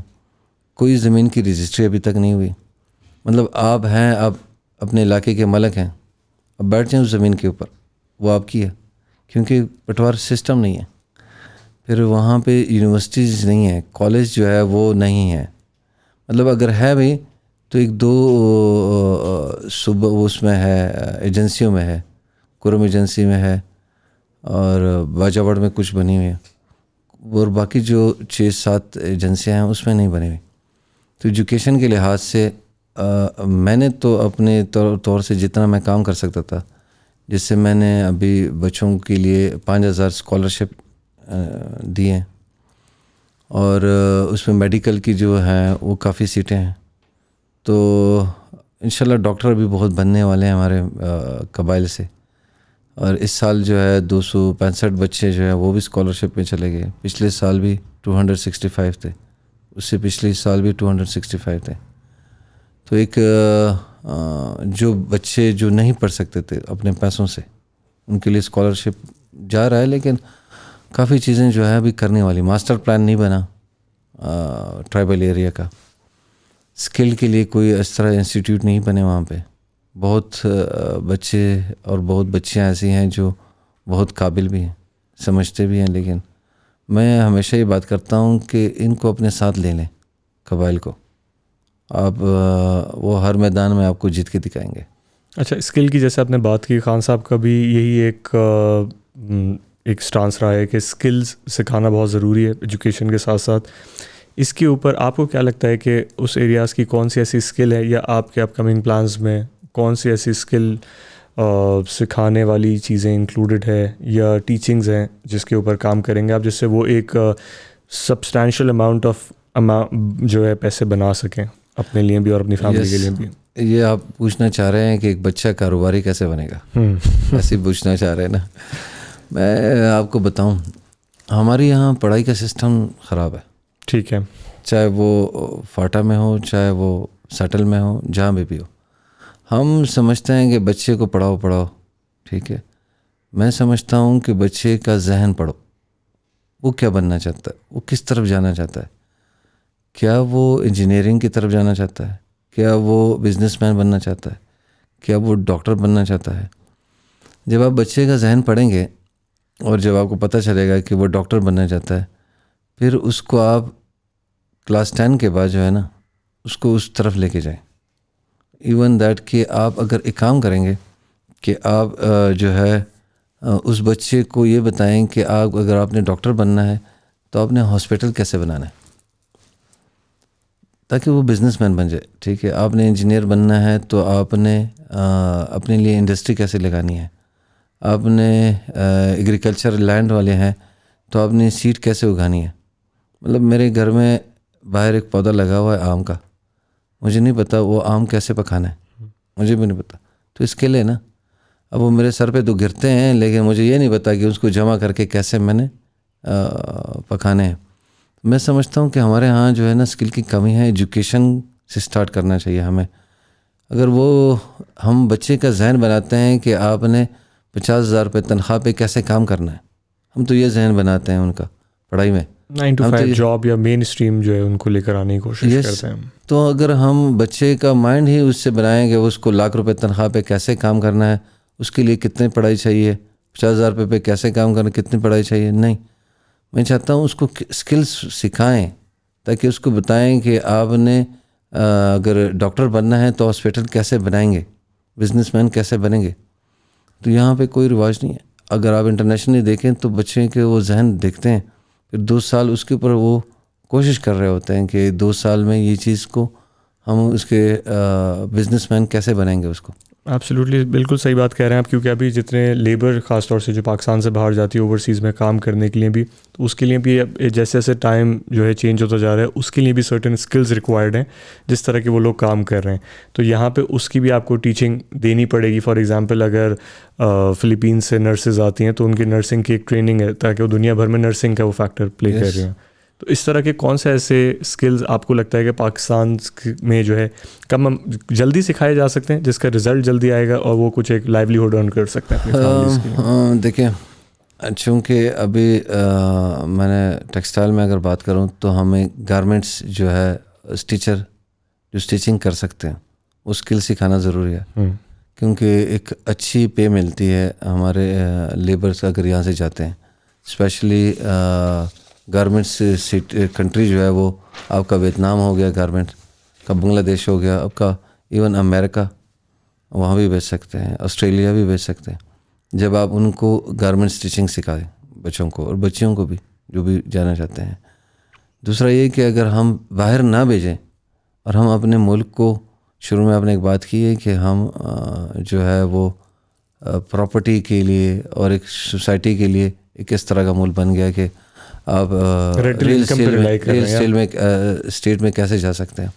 کوئی زمین کی رجسٹری ابھی تک نہیں ہوئی. مطلب آپ ہیں, آپ اپنے علاقے کے ملک ہیں, اب بیٹھ جائیں اس زمین کے اوپر, وہ آپ کی ہے, کیونکہ پٹوار سسٹم نہیں ہے. پھر وہاں پہ یونیورسٹیز نہیں ہیں, کالج جو ہے وہ نہیں ہے. مطلب اگر ہے بھی تو ایک دو صوبہ اس میں ہے, ایجنسیوں میں ہے, کرم ایجنسی میں ہے, اور باجاوڑ میں کچھ بنی ہوئی ہیں, اور باقی جو 6-7 ایجنسیاں ہیں اس میں نہیں بنی ہوئی. تو ایجوکیشن کے لحاظ سے میں نے تو اپنے طور سے جتنا میں کام کر سکتا تھا, جس سے میں نے ابھی بچوں کے لیے 5000 اسکالرشپ دی ہیں, اور اس میں میڈیکل کی جو ہیں وہ کافی سیٹیں ہیں. تو انشاءاللہ ڈاکٹر بھی بہت بننے والے ہیں ہمارے قبائل سے, اور اس سال جو ہے 265 بچے جو ہیں وہ بھی اسکالرشپ میں چلے گئے. پچھلے سال بھی 265 تھے, اس سے پچھلے سال بھی 265 تھے. تو ایک جو بچے جو نہیں پڑھ سکتے تھے اپنے پیسوں سے, ان کے لیے اسکالرشپ جا رہا ہے. لیکن کافی چیزیں جو ہے ابھی کرنے والی. ماسٹر پلان نہیں بنا ٹرائبل ایریا کا, اسکل کے لیے کوئی اس طرح انسٹیٹیوٹ نہیں بنے وہاں پہ. بہت بچے اور بہت بچیاں ایسی ہیں جو بہت قابل بھی ہیں, سمجھتے بھی ہیں, لیکن میں ہمیشہ یہ بات کرتا ہوں کہ ان کو اپنے ساتھ لے لیں, قبائل کو. آپ وہ ہر میدان میں آپ کو جیت کے دکھائیں گے. اچھا, اسکل کی جیسے آپ نے بات کی, خان صاحب کا بھی یہی ایک سٹانس رہا ہے کہ اسکلز سکھانا بہت ضروری ہے ایجوکیشن کے ساتھ ساتھ. اس کے اوپر آپ کو کیا لگتا ہے کہ اس ایریاز کی کون سی ایسی اسکل ہے, یا آپ کے اپ کمنگ پلانز میں کون سی ایسی اسکل سکھانے والی چیزیں انکلوڈڈ ہے یا ٹیچنگز ہیں جس کے اوپر کام کریں گے آپ, جس سے وہ ایک سبسٹینشیل اماؤنٹ آف جو ہے پیسے بنا سکیں اپنے لیے بھی اور اپنی فیملی کے لیے بھی؟ یہ آپ پوچھنا چاہ رہے ہیں کہ ایک بچہ کاروباری کیسے بنے گا, ایسے پوچھنا چاہ رہے ہیں نا. میں آپ کو بتاؤں, ہمارے یہاں پڑھائی کا سسٹم خراب ہے. ٹھیک ہے, چاہے وہ فاٹا میں ہو, چاہے وہ سیٹل میں ہو, جہاں بھی ہو. ہم سمجھتے ہیں کہ بچے کو پڑھاؤ, ٹھیک ہے. میں سمجھتا ہوں کہ بچے کا ذہن پڑھو, وہ کیا بننا چاہتا ہے, وہ کس طرف جانا چاہتا ہے. کیا وہ انجینئرنگ کی طرف جانا چاہتا ہے, کیا وہ بزنس مین بننا چاہتا ہے, کیا وہ ڈاکٹر بننا چاہتا ہے. جب آپ بچے کا ذہن پڑھیں گے اور جب آپ کو پتہ چلے گا کہ وہ ڈاکٹر بننا چاہتا ہے, پھر اس کو آپ کلاس 10 کے بعد جو ہے نا اس کو اس طرف لے کے جائیں. ایون دیٹ کہ آپ اگر ایک کام کریں گے کہ آپ جو ہے اس بچے کو یہ بتائیں کہ اگر آپ نے ڈاکٹر بننا ہے تو آپ نے ہاسپٹل کیسے بنانا ہے تاکہ وہ بزنس مین بن جائے, ٹھیک ہے. آپ نے انجینئر بننا ہے تو آپ نے اپنے لیے انڈسٹری کیسے لگانی ہے. آپ نے ایگریکلچر لینڈ والے ہیں تو آپ نے سیڈ کیسے اگانی ہے. مطلب میرے گھر میں باہر ایک پودا لگا ہوا ہے آم کا, مجھے نہیں پتا وہ آم کیسے پکانا ہے, مجھے بھی نہیں پتا. تو اس کے لیے نا اب وہ میرے سر پہ تو گرتے ہیں, لیکن مجھے یہ نہیں پتا کہ اس کو جمع کر کے کیسے میں نے پکانے ہیں. میں سمجھتا ہوں کہ ہمارے ہاں جو ہے نا اسکل کی کمی ہے. ایجوکیشن سے سٹارٹ کرنا چاہیے ہمیں. اگر ہم بچے کا ذہن بناتے ہیں کہ آپ نے 50,000 روپے تنخواہ پہ کیسے کام کرنا ہے, ہم تو یہ ذہن بناتے ہیں ان کا پڑھائی میں 9 to 5 جاب یا مین اسٹریم جو ہے ان کو لے کر آنے کی کوشش کرتے ہیں. تو اگر ہم بچے کا مائنڈ ہی اس سے بنائیں گے اس کو لاکھ روپے تنخواہ پہ کیسے کام کرنا ہے, اس کے لیے کتنی پڑھائی چاہیے, 50,000 روپے پہ کیسے کام کرنا, کتنی پڑھائی چاہیے. نہیں, میں چاہتا ہوں اس کو اسکلس سکھائیں تاکہ اس کو بتائیں کہ آپ نے اگر ڈاکٹر بننا ہے تو ہاسپٹل کیسے بنائیں گے, بزنس مین کیسے بنیں گے. تو یہاں پہ کوئی رواج نہیں ہے. اگر آپ انٹرنیشنلی دیکھیں تو بچے کے وہ ذہن دیکھتے ہیں, پھر 2 سال اس کے اوپر وہ کوشش کر رہے ہوتے ہیں کہ 2 سال میں یہ چیز کو ہم اس کے بزنس مین کیسے بنائیں گے اس کو. ایبسلیوٹلی بالکل صحیح بات کہہ رہے ہیں آپ, کیونکہ ابھی جتنے لیبر خاص طور سے جو پاکستان سے باہر جاتی ہے اوورسیز میں کام کرنے کے لیے بھی, تو اس کے لیے بھی جیسے جیسے ٹائم جو ہے چینج ہوتا جا رہا ہے اس کے لیے بھی سرٹن اسکلز ریکوائرڈ ہیں جس طرح کے وہ لوگ کام کر رہے ہیں. تو یہاں پہ اس کی بھی آپ کو ٹیچنگ دینی پڑے گی. فار ایگزامپل اگر فلپینس سے نرسز آتی ہیں تو ان کی نرسنگ کی ایک ٹریننگ ہے تاکہ وہ دنیا بھر میں نرسنگ کا وہ فیکٹر پلے کر رہے ہیں. تو اس طرح کے کون سے ایسے اسکلز آپ کو لگتا ہے کہ پاکستان میں جو ہے کم جلدی سکھائے جا سکتے ہیں جس کا رزلٹ جلدی آئے گا اور وہ کچھ ایک لائیولیہوڈ ارن کر سکتے ہیں اپنی فیملیز کے لیے؟ دیکھیں, چونکہ ابھی میں نے ٹیکسٹائل میں اگر بات کروں تو ہمیں گارمنٹس جو ہے ٹیچر جو اسٹیچنگ کر سکتے ہیں وہ اسکل سکھانا ضروری ہے, کیونکہ ایک اچھی پے ملتی ہے ہمارے لیبرس اگر یہاں سے جاتے ہیں. اسپیشلی گارمنٹس کنٹری جو ہے وہ آپ کا ویتنام ہو گیا, گارمنٹ کا بنگلہ دیش ہو گیا, آپ کا ایون امریکہ, وہاں بھی بیچ سکتے ہیں, آسٹریلیا بھی بیچ سکتے ہیں. جب آپ ان کو گارمنٹ اسٹیچنگ سکھائیں بچوں کو اور بچیوں کو بھی جو بھی جانا چاہتے ہیں. دوسرا یہ کہ اگر ہم باہر نہ بھیجیں اور ہم اپنے ملک کو, شروع میں آپ نے ایک بات کی ہے کہ ہم جو ہے وہ پراپرٹی کے لیے اور ایک سوسائٹی کے لیے ایک اس طرح کا ملک بن گیا کہ آپ ریل اسٹیٹ میں کیسے جا سکتے ہیں.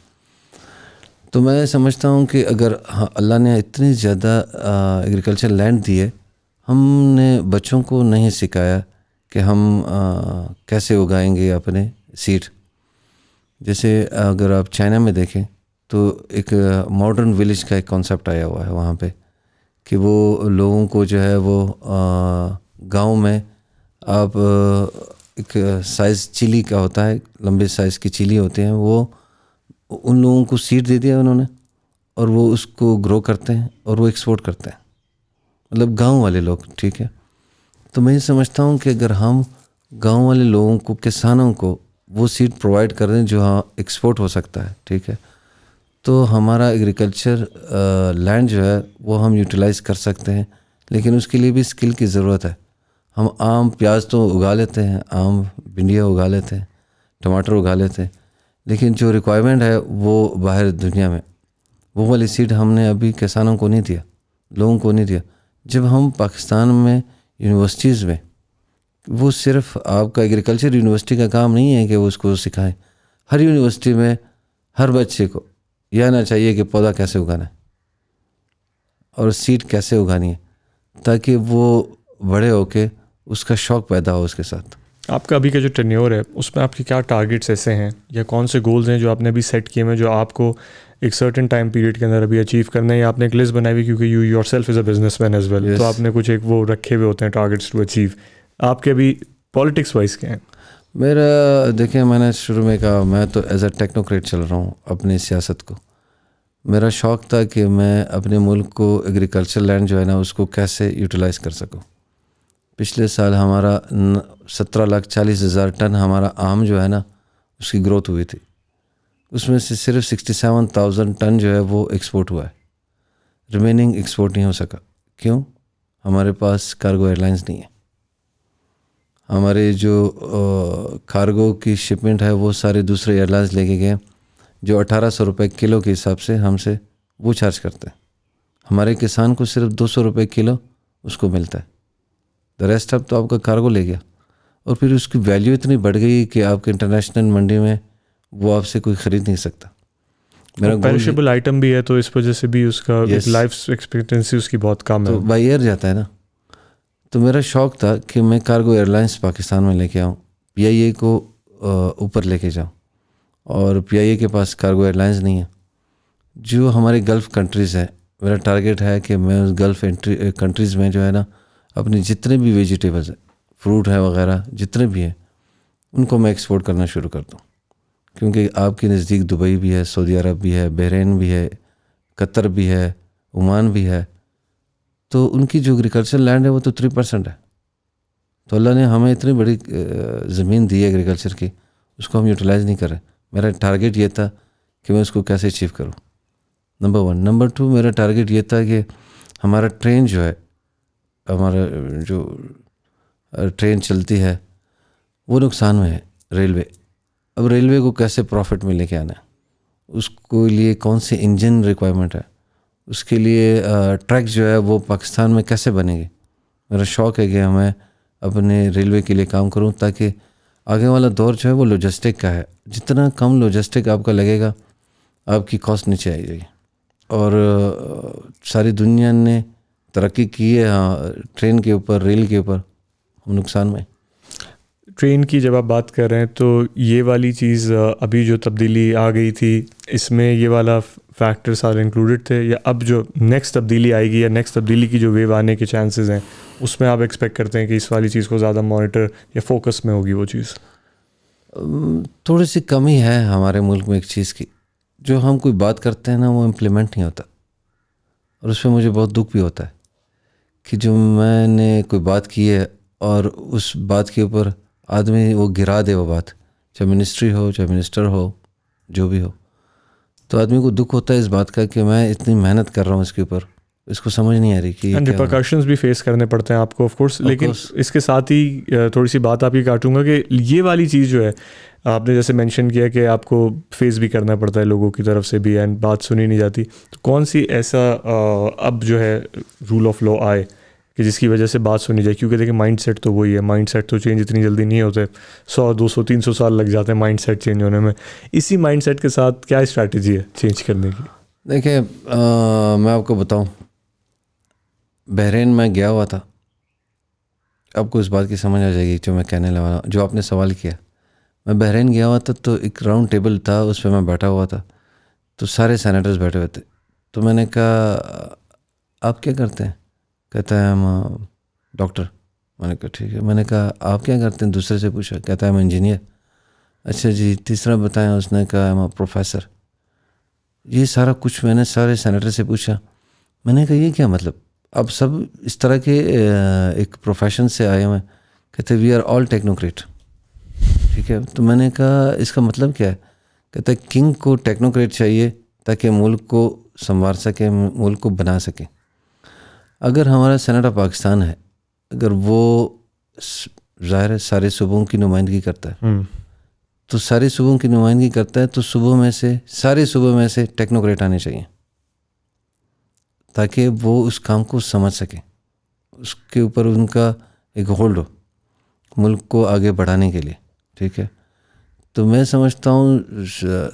تو میں سمجھتا ہوں کہ اگر اللہ نے اتنی زیادہ ایگریکلچر لینڈ دی ہے, ہم نے بچوں کو نہیں سکھایا کہ ہم کیسے اگائیں گے اپنے سیڈ. جیسے اگر آپ چائنا میں دیکھیں تو ایک ماڈرن ولیج کا ایک کانسیپٹ آیا ہوا ہے وہاں پہ کہ وہ لوگوں کو جو ہے وہ گاؤں میں آپ ایک سائز چیلی کا ہوتا ہے, لمبے سائز کی چیلی ہوتے ہیں, وہ ان لوگوں کو سیڈ دے دیا انہوں نے اور وہ اس کو گرو کرتے ہیں اور وہ ایکسپورٹ کرتے ہیں, مطلب گاؤں والے لوگ. ٹھیک ہے, تو میں یہ سمجھتا ہوں کہ اگر ہم گاؤں والے لوگوں کو, کسانوں کو وہ سیڈ پرووائڈ کر دیں جو ہاں ایکسپورٹ ہو سکتا ہے, ٹھیک ہے, تو ہمارا ایگریکلچر لینڈ جو ہے وہ ہم یوٹیلائز کر سکتے ہیں. لیکن اس کے لیے بھی اسکل کی ضرورت ہے. ہم آم پیاز تو اگا لیتے ہیں, آم بھنڈیاں اگا لیتے ہیں, ٹماٹر اگا لیتے ہیں, لیکن جو ریکوائرمنٹ ہے وہ باہر دنیا میں وہ والی سیڈ ہم نے ابھی کسانوں کو نہیں دیا, لوگوں کو نہیں دیا. جب ہم پاکستان میں یونیورسٹیز میں, وہ صرف آپ کا ایگریکلچر یونیورسٹی کا کام نہیں ہے کہ وہ اس کو سکھائیں. ہر یونیورسٹی میں ہر بچے کو یہ آنا چاہیے کہ پودا کیسے اگانا ہے اور سیڈ کیسے اگانی ہے, تاکہ وہ بڑے ہو کے اس کا شوق پیدا ہو اس کے ساتھ. آپ کا ابھی کا جو ٹینیور ہے اس میں آپ کے کیا ٹارگیٹس ایسے ہیں یا کون سے گولز ہیں جو آپ نے ابھی سیٹ کیے ہیں جو آپ کو ایک سرٹن ٹائم پیریڈ کے اندر ابھی اچیو کرنا ہے, یا آپ نے ایک لسٹ بنائی ہوئی کیونکہ you yourself is a businessman as well, تو آپ نے کچھ ایک وہ رکھے ہوئے ہوتے ہیں ٹارگیٹس ٹو اچیو. آپ کے ابھی پالیٹکس وائز کیا ہیں؟ میرا دیکھیں, میں نے شروع میں کہا میں تو ایز اے ٹیکنوکریٹ چل رہا ہوں اپنی سیاست کو. میرا شوق تھا کہ میں اپنے ملک کو ایگریکلچر لینڈ جو ہے نا اس کو کیسے یوٹیلائز کر سکوں. پچھلے سال ہمارا 17,40,000 ٹن ہمارا آم جو ہے نا اس کی گروتھ ہوئی تھی. اس میں سے صرف 67,000 ٹن جو ہے وہ ایکسپورٹ ہوا ہے, ریمیننگ ایکسپورٹ نہیں ہو سکا. کیوں؟ ہمارے پاس کارگو ایئر لائنز نہیں ہے. ہمارے جو کارگو کی شپمنٹ ہے وہ سارے دوسرے ایئر لائنز لے کے گئے جو 1,800 روپے کلو کے حساب سے ہم سے وہ چارج کرتے ہیں. ہمارے کسان کو صرف 200 روپے کلو اس کو ملتا ہے. دا ریسٹ اب تو آپ کا کارگو لے گیا, اور پھر اس کی ویلیو اتنی بڑھ گئی کہ آپ کے انٹرنیشنل منڈی میں وہ آپ سے کوئی خرید نہیں سکتا. میرا پیرشیبل آئٹم بھی ہے تو اس وجہ سے بھی اس کا لائف ایکسپیکٹنسی اس کی بہت کم ہے, تو بائی ایئر جاتا ہے نا. تو میرا شوق تھا کہ میں کارگو ایئر لائنس پاکستان میں لے کے آؤں, پی آئی اے کو اوپر لے کے جاؤں, اور پی آئی اے کے پاس کارگو ایئر لائنز نہیں ہے. جو ہماری گلف کنٹریز ہیں, میرا ٹارگیٹ ہے کہ میں اس گلف کنٹریز میں جو ہے نا اپنے جتنے بھی ویجیٹیبلز ہیں, فروٹ ہیں وغیرہ جتنے بھی ہیں, ان کو میں ایکسپورٹ کرنا شروع کر دوں. کیونکہ آپ کے نزدیک دبئی بھی ہے, سعودی عرب بھی ہے, بحرین بھی ہے, قطر بھی ہے, عمان بھی ہے. تو ان کی جو ایگریکلچر لینڈ ہے وہ تو 3% ہے. تو اللہ نے ہمیں اتنی بڑی زمین دی ہے ایگریکلچر کی, اس کو ہم یوٹیلائز نہیں کر رہے. میرا ٹارگیٹ یہ تھا کہ میں اس کو کیسے اچیو کروں, نمبر 1. نمبر 2, میرا ٹارگیٹ یہ تھا کہ ہمارا ٹرین جو ہے, ہمارا جو ٹرین چلتی ہے وہ نقصان میں ہے, ریلوے. اب ریلوے کو کیسے پروفٹ میں لے کے آنا ہے, اس کو لیے کون سے انجن ریکوائرمنٹ ہے, اس کے لیے ٹریک جو ہے وہ پاکستان میں کیسے بنے گی. میرا شوق ہے کہ میں اپنے ریلوے کے لیے کام کروں تاکہ آگے والا دور جو ہے وہ لاجسٹک کا ہے. جتنا کم لاجسٹک آپ کا لگے گا آپ کی کاسٹ نیچے آئی جائے گی. اور ساری دنیا نے ترقی کی ہے ٹرین کے اوپر, ریل کے اوپر, ہم نقصان میں. ٹرین کی جب آپ بات کر رہے ہیں تو یہ والی چیز ابھی جو تبدیلی آ گئی تھی اس میں یہ والا فیکٹر سارے انکلوڈیڈ تھے, یا اب جو نیکسٹ تبدیلی آئے گی یا نیکسٹ تبدیلی کی جو ویو آنے کے چانسز ہیں اس میں آپ ایکسپیکٹ کرتے ہیں کہ اس والی چیز کو زیادہ مانیٹر یا فوکس میں ہوگی وہ چیز؟ تھوڑی سی کمی ہے ہمارے ملک میں ایک چیز کی, جو ہم کوئی بات کرتے ہیں نا وہ امپلیمنٹ نہیں ہوتا, اور اس پہ مجھے بہت دکھ بھی ہوتا ہے کہ جو میں نے کوئی بات کی ہے اور اس بات کے اوپر آدمی وہ گرا دے وہ بات, چاہے منسٹری ہو چاہے منسٹر ہو جو بھی ہو, تو آدمی کو دکھ ہوتا ہے اس بات کا کہ میں اتنی محنت کر رہا ہوں اس کے اوپر, اس کو سمجھ نہیں آ رہی کہ ریپرکشنز بھی فیس کرنے پڑتے ہیں آپ کو آف کورس. لیکن اس کے ساتھ ہی تھوڑی سی بات آپ کی کاٹوں گا کہ یہ والی چیز جو ہے آپ نے جیسے مینشن کیا کہ آپ کو فیس بھی کرنا پڑتا ہے لوگوں کی طرف سے بھی اینڈ بات سنی نہیں جاتی, تو کون سی ایسا اب جو ہے رول آف لا آئے کہ جس کی وجہ سے بات سنی جائے؟ کیونکہ دیکھیں مائنڈ سیٹ تو وہی ہے, مائنڈ سیٹ تو چینج اتنی جلدی نہیں ہوتے, 100 200 300 سال لگ جاتے ہیں مائنڈ سیٹ چینج ہونے میں. اسی مائنڈ سیٹ کے ساتھ کیا اسٹریٹجی ہے چینج کرنے کی؟ دیکھیں میں آپ کو بتاؤں, بحرین میں گیا ہوا تھا, آپ کو اس بات کی سمجھ آ جائے گی جو میں کہنے لگا, جو آپ نے سوال کیا. میں بحرین گیا ہوا تھا تو ایک راؤنڈ ٹیبل تھا, اس پہ میں بیٹھا ہوا تھا, تو سارے سینیٹرز بیٹھے ہوئے تھے. تو میں نے کہا آپ کیا کرتے ہیں؟ کہتا ہے ہم ڈاکٹر. میں نے کہا ٹھیک ہے. میں نے کہا آپ کیا کرتے ہیں؟ دوسرے سے پوچھا. کہتا ہے ہم انجینئر. اچھا جی, تیسرا بتائیں. اس نے کہا ہم پروفیسر. یہ سارا کچھ میں نے سارے سینیٹر سے پوچھا. میں نے کہا یہ کیا مطلب؟ اب سب اس طرح کے ایک پروفیشن سے آئے ہوئے. کہتے وی آر آل ٹیکنوکریٹ. ٹھیک ہے, تو میں نے کہا اس کا مطلب کیا ہے؟ کہتا ہے کنگ کو ٹیکنوکریٹ چاہیے تاکہ ملک کو سنوار سکے, ملک کو بنا سکے. اگر ہمارا سینیٹ آف پاکستان ہے, اگر وہ ظاہر ہے سارے صوبوں کی نمائندگی کرتا ہے, تو سارے صوبوں کی نمائندگی کرتا ہے تو صوبوں میں سے سارے صوبوں میں سے ٹیکنوکریٹ آنے چاہیے تاکہ وہ اس کام کو سمجھ سکیں, اس کے اوپر ان کا ایک ہولڈ ہو ملک کو آگے بڑھانے کے لیے. ٹھیک ہے, تو میں سمجھتا ہوں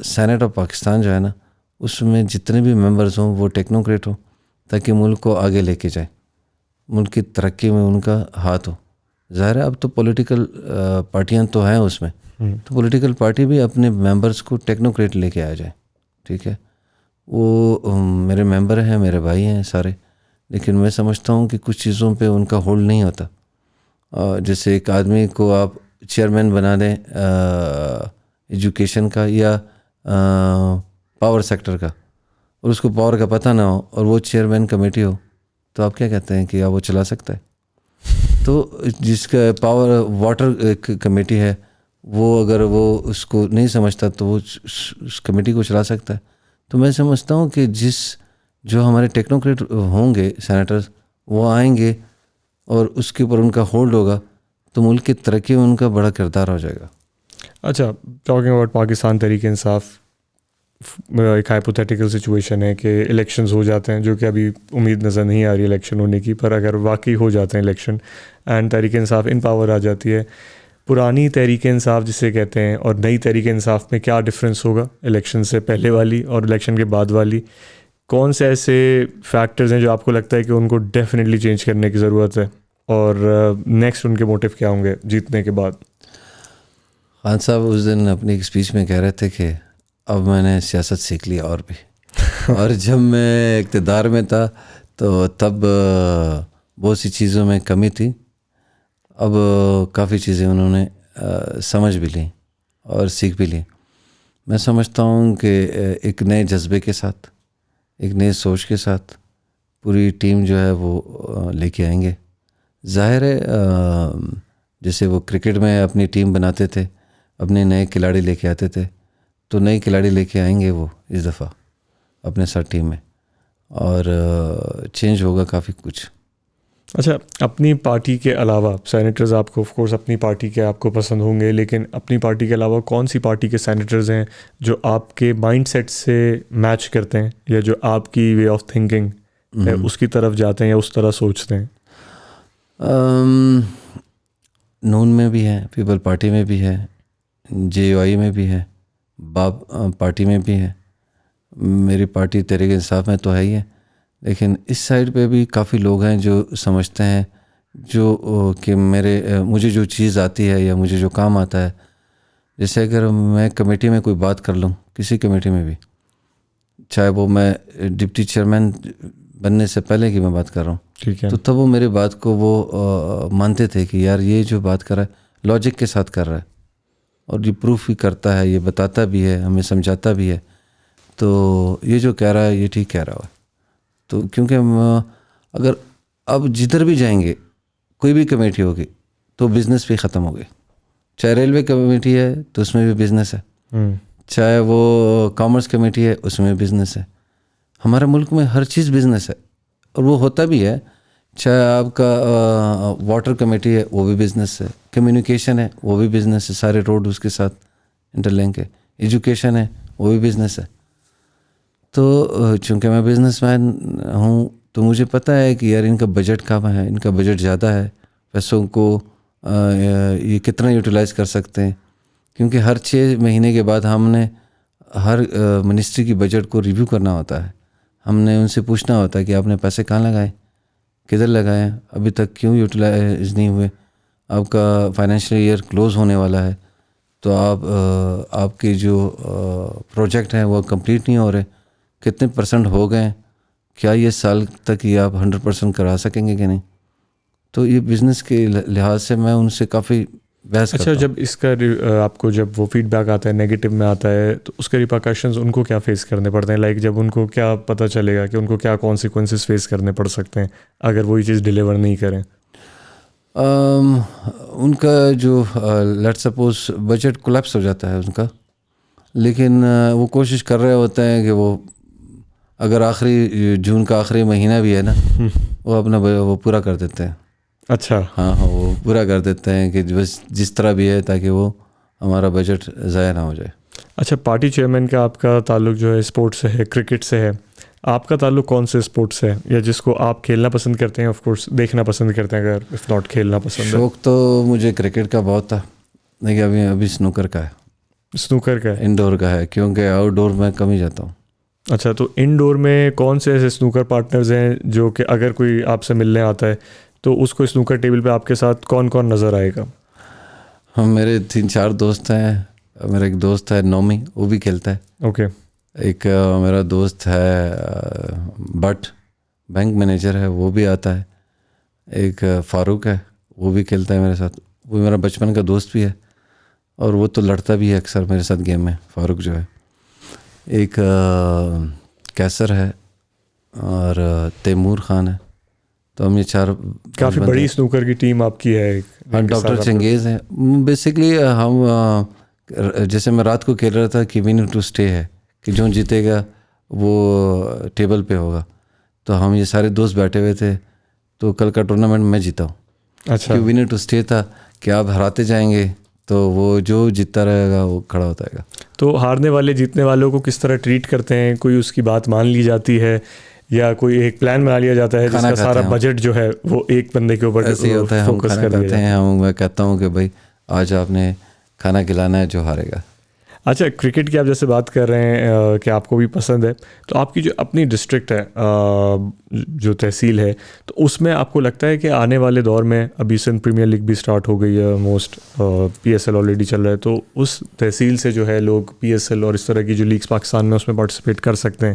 سینیٹ آف پاکستان جو ہے نا, اس میں جتنے بھی ممبرز ہوں وہ ٹیکنوکریٹ ہوں تاکہ ملک کو آگے لے کے جائیں, ملک کی ترقی میں ان کا ہاتھ ہو. ظاہر ہے اب تو پولیٹیکل پارٹیاں تو ہیں اس میں, تو پولیٹیکل پارٹی بھی اپنے ممبرز کو ٹیکنوکریٹ لے کے آ جائیں. ٹھیک ہے, وہ میرے ممبر ہیں, میرے بھائی ہیں سارے, لیکن میں سمجھتا ہوں کہ کچھ چیزوں پہ ان کا ہولڈ نہیں ہوتا. جیسے ایک آدمی کو آپ چیئرمین بنا دیں ایجوکیشن کا یا پاور سیکٹر کا, اور اس کو پاور کا پتہ نہ ہو اور وہ چیئرمین کمیٹی ہو, تو آپ کیا کہتے ہیں کہ کیا وہ چلا سکتا ہے؟ تو جس کا پاور واٹر کمیٹی ہے, وہ اگر وہ اس کو نہیں سمجھتا تو وہ اس کمیٹی کو چلا سکتا ہے. تو میں سمجھتا ہوں کہ جو ہمارے ٹیکنوکریٹ ہوں گے سینیٹرز, وہ آئیں گے اور اس کے اوپر ان کا ہولڈ ہوگا تو ملک کی ترقی میں ان کا بڑا کردار ہو جائے گا. اچھا, ٹاکنگ اباؤٹ پاکستان تحریک انصاف, ایک ہائپوتھیٹیکل سچویشن ہے کہ الیکشنز ہو جاتے ہیں, جو کہ ابھی امید نظر نہیں آ رہی الیکشن ہونے کی, پر اگر واقعی ہو جاتے ہیں election and Tehreek Insaf in power آ جاتی ہے, پرانی تحریک انصاف جسے کہتے ہیں اور نئی تحریک انصاف میں کیا ڈفرینس ہوگا الیکشن سے پہلے والی اور الیکشن کے بعد والی؟ کون سے ایسے فیکٹرز ہیں جو آپ کو لگتا ہے کہ ان کو ڈیفینیٹلی چینج کرنے کی ضرورت ہے, اور نیکسٹ ان کے موٹیو کیا ہوں گے جیتنے کے بعد؟ خان صاحب اس دن اپنی ایک اسپیچ میں کہہ رہے تھے کہ اب میں نے سیاست سیکھ لی اور بھی اور جب میں اقتدار میں تھا تو تب بہت سی چیزوں میں کمی تھی, اب کافی چیزیں انہوں نے سمجھ بھی لیں اور سیکھ بھی لیں. میں سمجھتا ہوں کہ ایک نئے جذبے کے ساتھ, ایک نئے سوچ کے ساتھ پوری ٹیم جو ہے وہ لے کے آئیں گے. ظاہر ہے جیسے وہ کرکٹ میں اپنی ٹیم بناتے تھے, اپنے نئے کھلاڑی لے کے آتے تھے, تو نئے کھلاڑی لے کے آئیں گے وہ اس دفعہ اپنے ساتھ ٹیم میں, اور چینج ہوگا کافی کچھ. اچھا، اپنی پارٹی کے علاوہ سینیٹرز آپ کو آف کورس اپنی پارٹی کے آپ کو پسند ہوں گے، لیکن اپنی پارٹی کے علاوہ کون سی پارٹی کے سینیٹرز ہیں جو آپ کے مائنڈ سیٹ سے میچ کرتے ہیں، یا جو آپ کی وے آف تھنکنگ ہے اس کی طرف جاتے ہیں یا اس طرح سوچتے ہیں؟ نون میں بھی ہے، پیپل پارٹی میں بھی ہے، جے یو آئی میں بھی ہے، باب پارٹی میں بھی ہے، میری پارٹی تحریک انصاف میں تو ہے ہی ہے، لیکن اس سائڈ پہ بھی کافی لوگ ہیں جو سمجھتے ہیں جو کہ مجھے جو چیز آتی ہے یا مجھے جو کام آتا ہے، جیسے اگر میں کمیٹی میں کوئی بات کر لوں، کسی کمیٹی میں بھی، چاہے وہ میں ڈپٹی چیئرمین بننے سے پہلے کی میں بات کر رہا ہوں، ٹھیک ہے، تو تب وہ میری بات کو وہ مانتے تھے کہ یار یہ جو بات کر رہا ہے لاجک کے ساتھ کر رہا ہے، اور یہ پروف بھی کرتا ہے، یہ بتاتا بھی ہے، ہمیں سمجھاتا بھی ہے، تو یہ جو کہہ رہا ہے یہ ٹھیک کہہ رہا ہے۔ تو کیونکہ اگر اب جدھر بھی جائیں گے کوئی بھی کمیٹی ہوگی تو بزنس بھی ختم ہو گئی، چاہے ریلوے کمیٹی ہے تو اس میں بھی بزنس ہے، چاہے وہ کامرس کمیٹی ہے اس میں بزنس ہے، ہمارے ملک میں ہر چیز بزنس ہے، اور وہ ہوتا بھی ہے، چاہے آپ کا واٹر کمیٹی ہے وہ بھی بزنس ہے، کمیونیکیشن ہے وہ بھی بزنس ہے، سارے روڈ اس کے ساتھ انٹر لنک ہے، ایجوکیشن ہے وہ بھی بزنس ہے۔ تو چونکہ میں بزنس مین ہوں تو مجھے پتہ ہے کہ یار ان کا بجٹ کم ہے، ان کا بجٹ زیادہ ہے، پیسوں کو یہ کتنا یوٹیلائز کر سکتے ہیں، کیونکہ ہر 6 مہینے کے بعد ہم نے ہر منسٹری کی بجٹ کو ریویو کرنا ہوتا ہے، ہم نے ان سے پوچھنا ہوتا ہے کہ آپ نے پیسے کہاں لگائے، کدھر لگائے، ابھی تک کیوں یوٹیلائز نہیں ہوئے، آپ کا فائنینشیل ایئر کلوز ہونے والا ہے تو آپ کے جو پروجیکٹ ہیں وہ کمپلیٹ نہیں ہو رہے، کتنے % ہو گئے، کیا یہ سال تک یہ آپ 100% کرا سکیں گے کہ نہیں۔ تو یہ بزنس کے لحاظ سے میں ان سے کافی بحث کرتا اچھا، ہوں۔ جب اس کا آپ کو جب وہ فیڈ بیک آتا ہے نیگیٹو میں آتا ہے تو اس کے ریپرکشنز ان کو کیا فیس کرنے پڑتے ہیں؟ لائک جب ان کو کیا پتہ چلے گا کہ ان کو کیا کانسیکوینسز فیس کرنے پڑ سکتے ہیں اگر وہ یہ چیز ڈیلیور نہیں کریں؟ ان کا جو لیٹ سپوز بجٹ کولیپس ہو جاتا ہے ان کا، لیکن وہ کوشش کر رہے ہوتے ہیں کہ وہ اگر آخری جون کا آخری مہینہ بھی ہے نا وہ اپنا وہ پورا کر دیتے ہیں۔ اچھا، ہاں وہ پورا کر دیتے ہیں کہ بس جس طرح بھی ہے تاکہ وہ ہمارا بجٹ ضائع نہ ہو جائے۔ اچھا، پارٹی چیئرمین کا آپ کا تعلق جو ہے اسپورٹس سے ہے، کرکٹ سے ہے، آپ کا تعلق کون سے اسپورٹس سے ہے یا جس کو آپ کھیلنا پسند کرتے ہیں؟ آف کورس دیکھنا پسند کرتے ہیں، اگر اف ناٹ کھیلنا پسند ہے۔ شوق تو مجھے کرکٹ کا بہت تھا، لیکن ابھی سنوکر کا ہے، سنوکر کا ہے؟ انڈور کا ہے، کیونکہ آؤٹ ڈور میں کم ہی جاتا ہوں۔ اچھا، تو انڈور میں کون سے ایسے سنوکر پارٹنرز ہیں جو کہ اگر کوئی آپ سے ملنے آتا ہے تو اس کو سنوکر ٹیبل پہ آپ کے ساتھ کون کون نظر آئے گا؟ میرے 3-4 دوست ہیں، میرا ایک دوست ہے نومی، وہ بھی کھیلتا ہے، اوکے، ایک میرا دوست ہے بٹ بینک مینیجر ہے، وہ بھی آتا ہے، ایک فاروق ہے وہ بھی کھیلتا ہے میرے ساتھ، وہ میرا بچپن کا دوست بھی ہے، اور وہ تو لڑتا بھی ہے اکثر میرے ساتھ گیم میں، فاروق جو ہے، ایک کیسر ہے، اور تیمور خان ہے، تو ہم یہ 4 کافی بڑی سنوکر کی ٹیم آپ کی ہے۔ ڈاکٹر چنگیز ہے بیسکلی، ہم جیسے میں رات کو کھیل رہا تھا کہ ونر ٹو اسٹے ہے، کہ جو جیتے گا وہ ٹیبل پہ ہوگا، تو ہم یہ سارے دوست بیٹھے ہوئے تھے، تو کل کا ٹورنامنٹ میں جیتا ہوں۔ اچھا، کہ ونر ٹو اسٹے تھا کہ آپ ہراتے جائیں گے تو وہ جو جیتتا رہے گا وہ کھڑا ہوتا ہے گا۔ تو ہارنے والے جیتنے والوں کو کس طرح ٹریٹ کرتے ہیں؟ کوئی اس کی بات مان لی جاتی ہے یا کوئی ایک پلان بنا لیا جاتا ہے جس کا سارا بجٹ جو ہے وہ ایک بندے کے اوپر ایسے ہی ہوتا ہے، ہم کھانا کھاتے ہیں، میں کہتا ہوں کہ بھائی آج آپ نے کھانا کھلانا ہے جو ہارے گا۔ اچھا، کرکٹ کی آپ جیسے بات کر رہے ہیں کہ آپ کو بھی پسند ہے، تو آپ کی جو اپنی ڈسٹرکٹ ہے، جو تحصیل ہے، تو اس میں آپ کو لگتا ہے کہ آنے والے دور میں ابھی سندھ پریمیئر لیگ بھی سٹارٹ ہو گئی ہے، most P S L already چل رہا ہے، تو اس تحصیل سے جو ہے لوگ پی ایس ایل اور اس طرح کی جو لیگس پاکستان میں اس میں پارٹیسپیٹ کر سکتے ہیں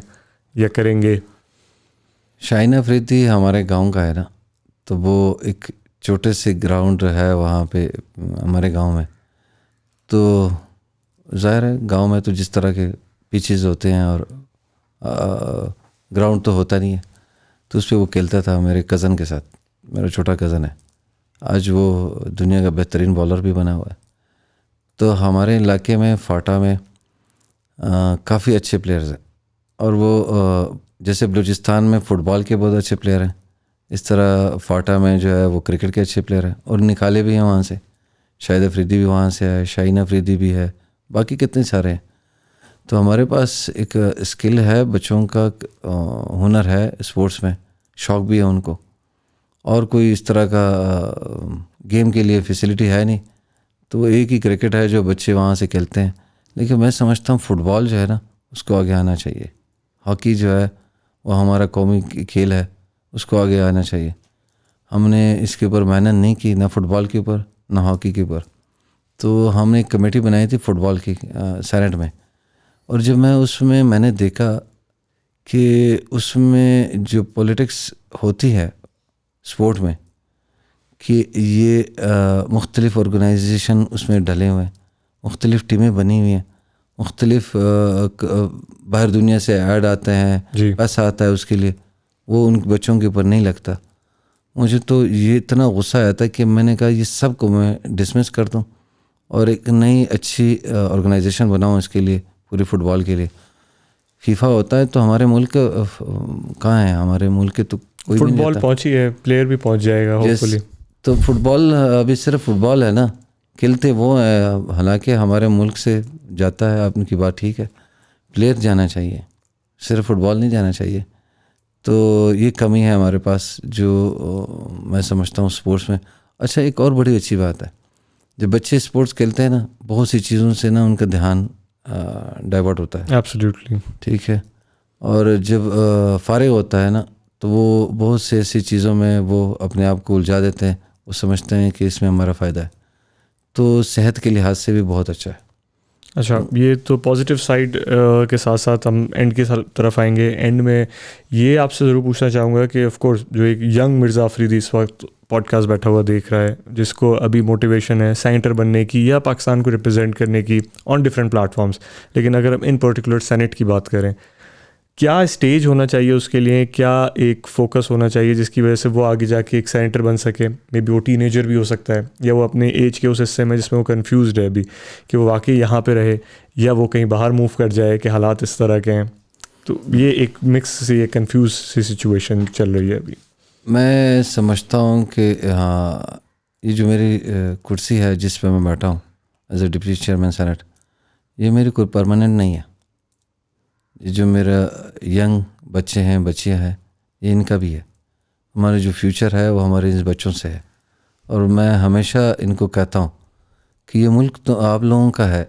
یا کریں گے؟ شاہین افریدی ہمارے گاؤں کا ہے نا، تو وہ ایک چھوٹے سے گراؤنڈ ہے وہاں پہ ہمارے گاؤں میں، تو ظاہر ہے گاؤں میں تو جس طرح کے پیچز ہوتے ہیں اور گراؤنڈ تو ہوتا نہیں ہے، تو اس پہ وہ کھیلتا تھا میرے کزن کے ساتھ، میرا چھوٹا کزن ہے، آج وہ دنیا کا بہترین بالر بھی بنا ہوا ہے۔ تو ہمارے علاقے میں فاٹا میں کافی اچھے پلیئرز ہیں، اور وہ جیسے بلوچستان میں فٹ بال کے بہت اچھے پلیئر ہیں، اس طرح فاٹا میں جو ہے وہ کرکٹ کے اچھے پلیئر ہیں اور نکالے بھی ہیں وہاں سے. شاہد افریدی بھی وہاں سے ہے, شاہین افریدی بھی ہے, باقی کتنے سارے ہیں. تو ہمارے پاس ایک اسکل ہے, بچوں کا ہنر ہے اسپورٹس میں, شوق بھی ہے ان کو, اور کوئی اس طرح کا گیم کے لیے فیسلٹی ہے نہیں. تو وہ ایک ہی کرکٹ ہے جو بچے وہاں سے کھیلتے ہیں. لیکن میں سمجھتا ہوں فٹ بال جو ہے نا اس کو آگے آنا چاہیے. ہاکی جو ہے وہ ہمارا قومی کھیل ہے, اس کو آگے آنا چاہیے. ہم نے اس کے اوپر محنت نہیں کی, نہ فٹ بال کے اوپر نہ ہاکی کے اوپر. تو ہم نے ایک کمیٹی بنائی تھی فٹ بال کی سینٹ میں, اور جب میں نے دیکھا کہ اس میں جو پولیٹکس ہوتی ہے اسپورٹ میں, کہ یہ مختلف آرگنائزیشن اس میں ڈلے ہوئے ہیں, مختلف ٹیمیں بنی ہوئی ہیں, مختلف باہر دنیا سے ایڈ آتے ہیں, پیسہ آتا ہے اس کے لیے, وہ ان بچوں کے اوپر نہیں لگتا. مجھے تو یہ اتنا غصہ آیا تھا کہ میں نے کہا یہ سب کو میں ڈسمس کر دوں اور ایک نئی اچھی آرگنائزیشن بناؤں اس کے لیے, پوری فٹ بال کے لیے. فیفا ہوتا ہے تو ہمارے ملک کہاں ہے, ہمارے ملک کے تو کوئی بھی نہیں. فٹ بال پہنچی ہے, پلیئر بھی پہنچ جائے گا ہوپ فلی. تو فٹ بال ابھی صرف فٹ بال ہے نا, کھیلتے وہ ہے, حالانکہ ہمارے ملک سے جاتا ہے, آپ کی بات ٹھیک ہے, پلیئر جانا چاہیے, صرف فٹ بال نہیں جانا چاہیے. تو یہ کمی ہے ہمارے پاس جو میں سمجھتا ہوں اسپورٹس میں. اچھا, ایک اور بڑی اچھی بات ہے, جب بچے اسپورٹس کھیلتے ہیں نا بہت سی چیزوں سے نا ان کا دھیان ڈائیورٹ ہوتا ہے. ایبسلیوٹلی ٹھیک ہے. اور جب فارغ ہوتا ہے نا تو وہ بہت سی ایسی چیزوں میں وہ اپنے آپ کو الجھا دیتے ہیں, وہ سمجھتے ہیں کہ اس میں ہمارا فائدہ ہے. تو صحت کے لحاظ سے بھی بہت اچھا ہے. اچھا, یہ تو پازیٹیو سائڈ کے ساتھ ساتھ ہم اینڈ کی طرف آئیں گے. اینڈ میں یہ آپ سے ضرور پوچھنا چاہوں گا کہ آف کورس جو ایک ینگ مرزا افریدی اس وقت پوڈ کاسٹ بیٹھا ہوا دیکھ رہا ہے, جس کو ابھی موٹیویشن ہے سینیٹر بننے کی یا پاکستان کو ریپرزینٹ کرنے کی آن ڈفرینٹ پلیٹفارمس, لیکن اگر ہم ان پرٹیکولر سینٹ کی بات کریں, کیا اسٹیج ہونا چاہیے اس کے لیے, کیا ایک فوکس ہونا چاہیے جس کی وجہ سے وہ آگے جا کے ایک سینیٹر بن سکے؟ مے بی وہ ٹین ایجر بھی ہو سکتا ہے, یا وہ اپنے ایج کے اس حصے میں جس میں وہ کنفیوزڈ ہے ابھی کہ وہ واقعی یہاں پہ رہے, یا وہ کہیں باہر موو کر جائے کہ حالات اس طرح کے ہیں. تو یہ ایک مکس سی, ایک کنفیوز سی سچویشن چل رہی ہے ابھی. میں سمجھتا ہوں کہ ہاں یہ جو میری کرسی ہے جس پہ میں بیٹھا ہوں as a deputy chairman senate, یہ میری کوئی پرماننٹ نہیں ہے. یہ جو میرا ینگ بچے ہیں, بچیاں ہیں, یہ ان کا بھی ہے. ہمارا جو فیوچر ہے وہ ہمارے ان بچوں سے ہے. اور میں ہمیشہ ان کو کہتا ہوں کہ یہ ملک تو آپ لوگوں کا ہے,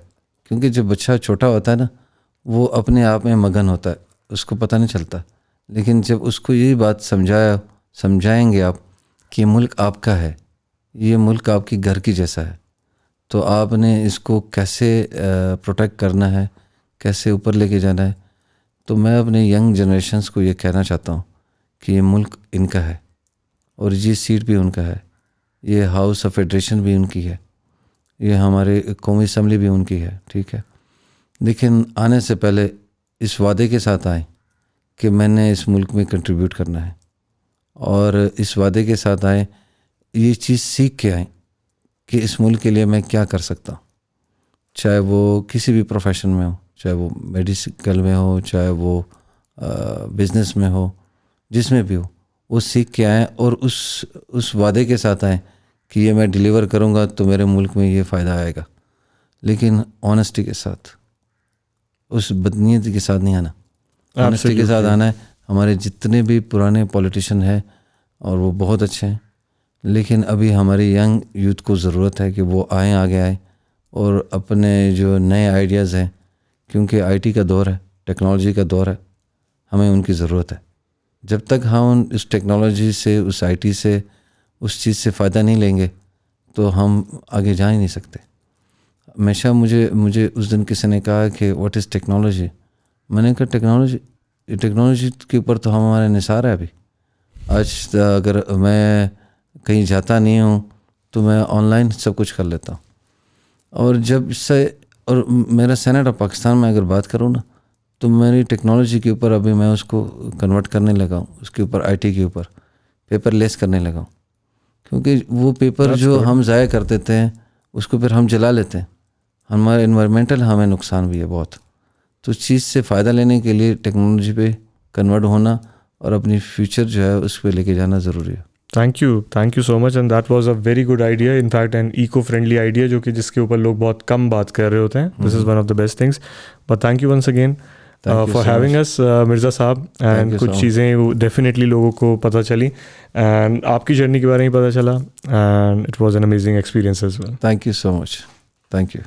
کیونکہ جب بچہ چھوٹا ہوتا ہے نا وہ اپنے آپ میں مگن ہوتا ہے, اس کو پتہ نہیں چلتا. لیکن جب اس کو یہی بات سمجھائیں گے آپ کہ یہ ملک آپ کا ہے, یہ ملک آپ کی گھر کی جیسا ہے, تو آپ نے اس کو کیسے پروٹیکٹ کرنا ہے, کیسے اوپر لے کے جانا ہے. تو میں اپنے ینگ جنریشنز کو یہ کہنا چاہتا ہوں کہ یہ ملک ان کا ہے, اور یہ سیٹ بھی ان کا ہے, یہ ہاؤس آف فیڈریشن بھی ان کی ہے, یہ ہمارے قومی اسمبلی بھی ان کی ہے. ٹھیک ہے. لیکن آنے سے پہلے اس وعدے کے ساتھ آئیں کہ میں نے اس ملک میں کنٹریبیوٹ کرنا ہے, اور اس وعدے کے ساتھ آئیں, یہ چیز سیکھ کے آئیں کہ اس ملک کے لیے میں کیا کر سکتا ہوں, چاہے وہ کسی بھی پروفیشن میں ہو, چاہے وہ میڈیکل میں ہو, چاہے وہ بزنس میں ہو, جس میں بھی ہو, وہ سیکھ کے آئیں اور اس وعدے کے ساتھ آئیں کہ یہ میں ڈیلیور کروں گا تو میرے ملک میں یہ فائدہ آئے گا. لیکن آنیسٹی کے ساتھ, اس بدنیتی کے ساتھ نہیں آنا, آنیسٹی کے ساتھ آنا ہے. ہمارے جتنے بھی پرانے پولیٹیشین ہیں اور وہ بہت اچھے ہیں, لیکن ابھی ہماری ینگ یوتھ کو ضرورت ہے کہ وہ آئیں, آگے آئیں اور اپنے جو نئے آئیڈیاز ہیں, کیونکہ آئی ٹی کا دور ہے, ٹیکنالوجی کا دور ہے, ہمیں ان کی ضرورت ہے. جب تک ہم اس ٹیکنالوجی سے, اس آئی ٹی سے, اس چیز سے فائدہ نہیں لیں گے تو ہم آگے جا ہی نہیں سکتے. ہمیشہ مجھے اس دن کسی نے کہا کہ واٹ از ٹیکنالوجی, میں نے کہا ٹیکنالوجی کے اوپر تو ہمارا نثار ہے ابھی. آج اگر میں کہیں جاتا نہیں ہوں تو میں آن لائن سب کچھ کر لیتا ہوں. اور جب سے اور میرا سینٹ آف پاکستان میں اگر بات کروں نا تو میری ٹیکنالوجی کے اوپر ابھی میں اس کو کنورٹ کرنے لگا ہوں, اس کے اوپر آئی ٹی کے اوپر پیپر لیس کرنے لگا ہوں, کیونکہ وہ پیپر جو ہم ضائع کر دیتے ہیں اس کو پھر ہم جلا لیتے ہیں, ہمارے انوائرمنٹل ہمیں نقصان بھی ہے بہت. تو اس چیز سے فائدہ لینے کے لیے ٹیکنالوجی پہ کنورٹ ہونا اور اپنی فیوچر جو ہے اس پہ لے کے جانا ضروری ہے. Thank you so much and that was a very good idea, in fact an eco friendly idea جو کہ جس کے اوپر لوگ بہت کم بات کر رہے ہوتے ہیں. This is one of the best things. But thank you once again for having us Mirza sahab. And کچھ چیزیں وہ ڈیفینیٹلی لوگوں کو پتہ چلی اینڈ آپ کی جرنی کے بارے میں پتہ چلا and it was an amazing experience as well. Thank you so much. Thank you.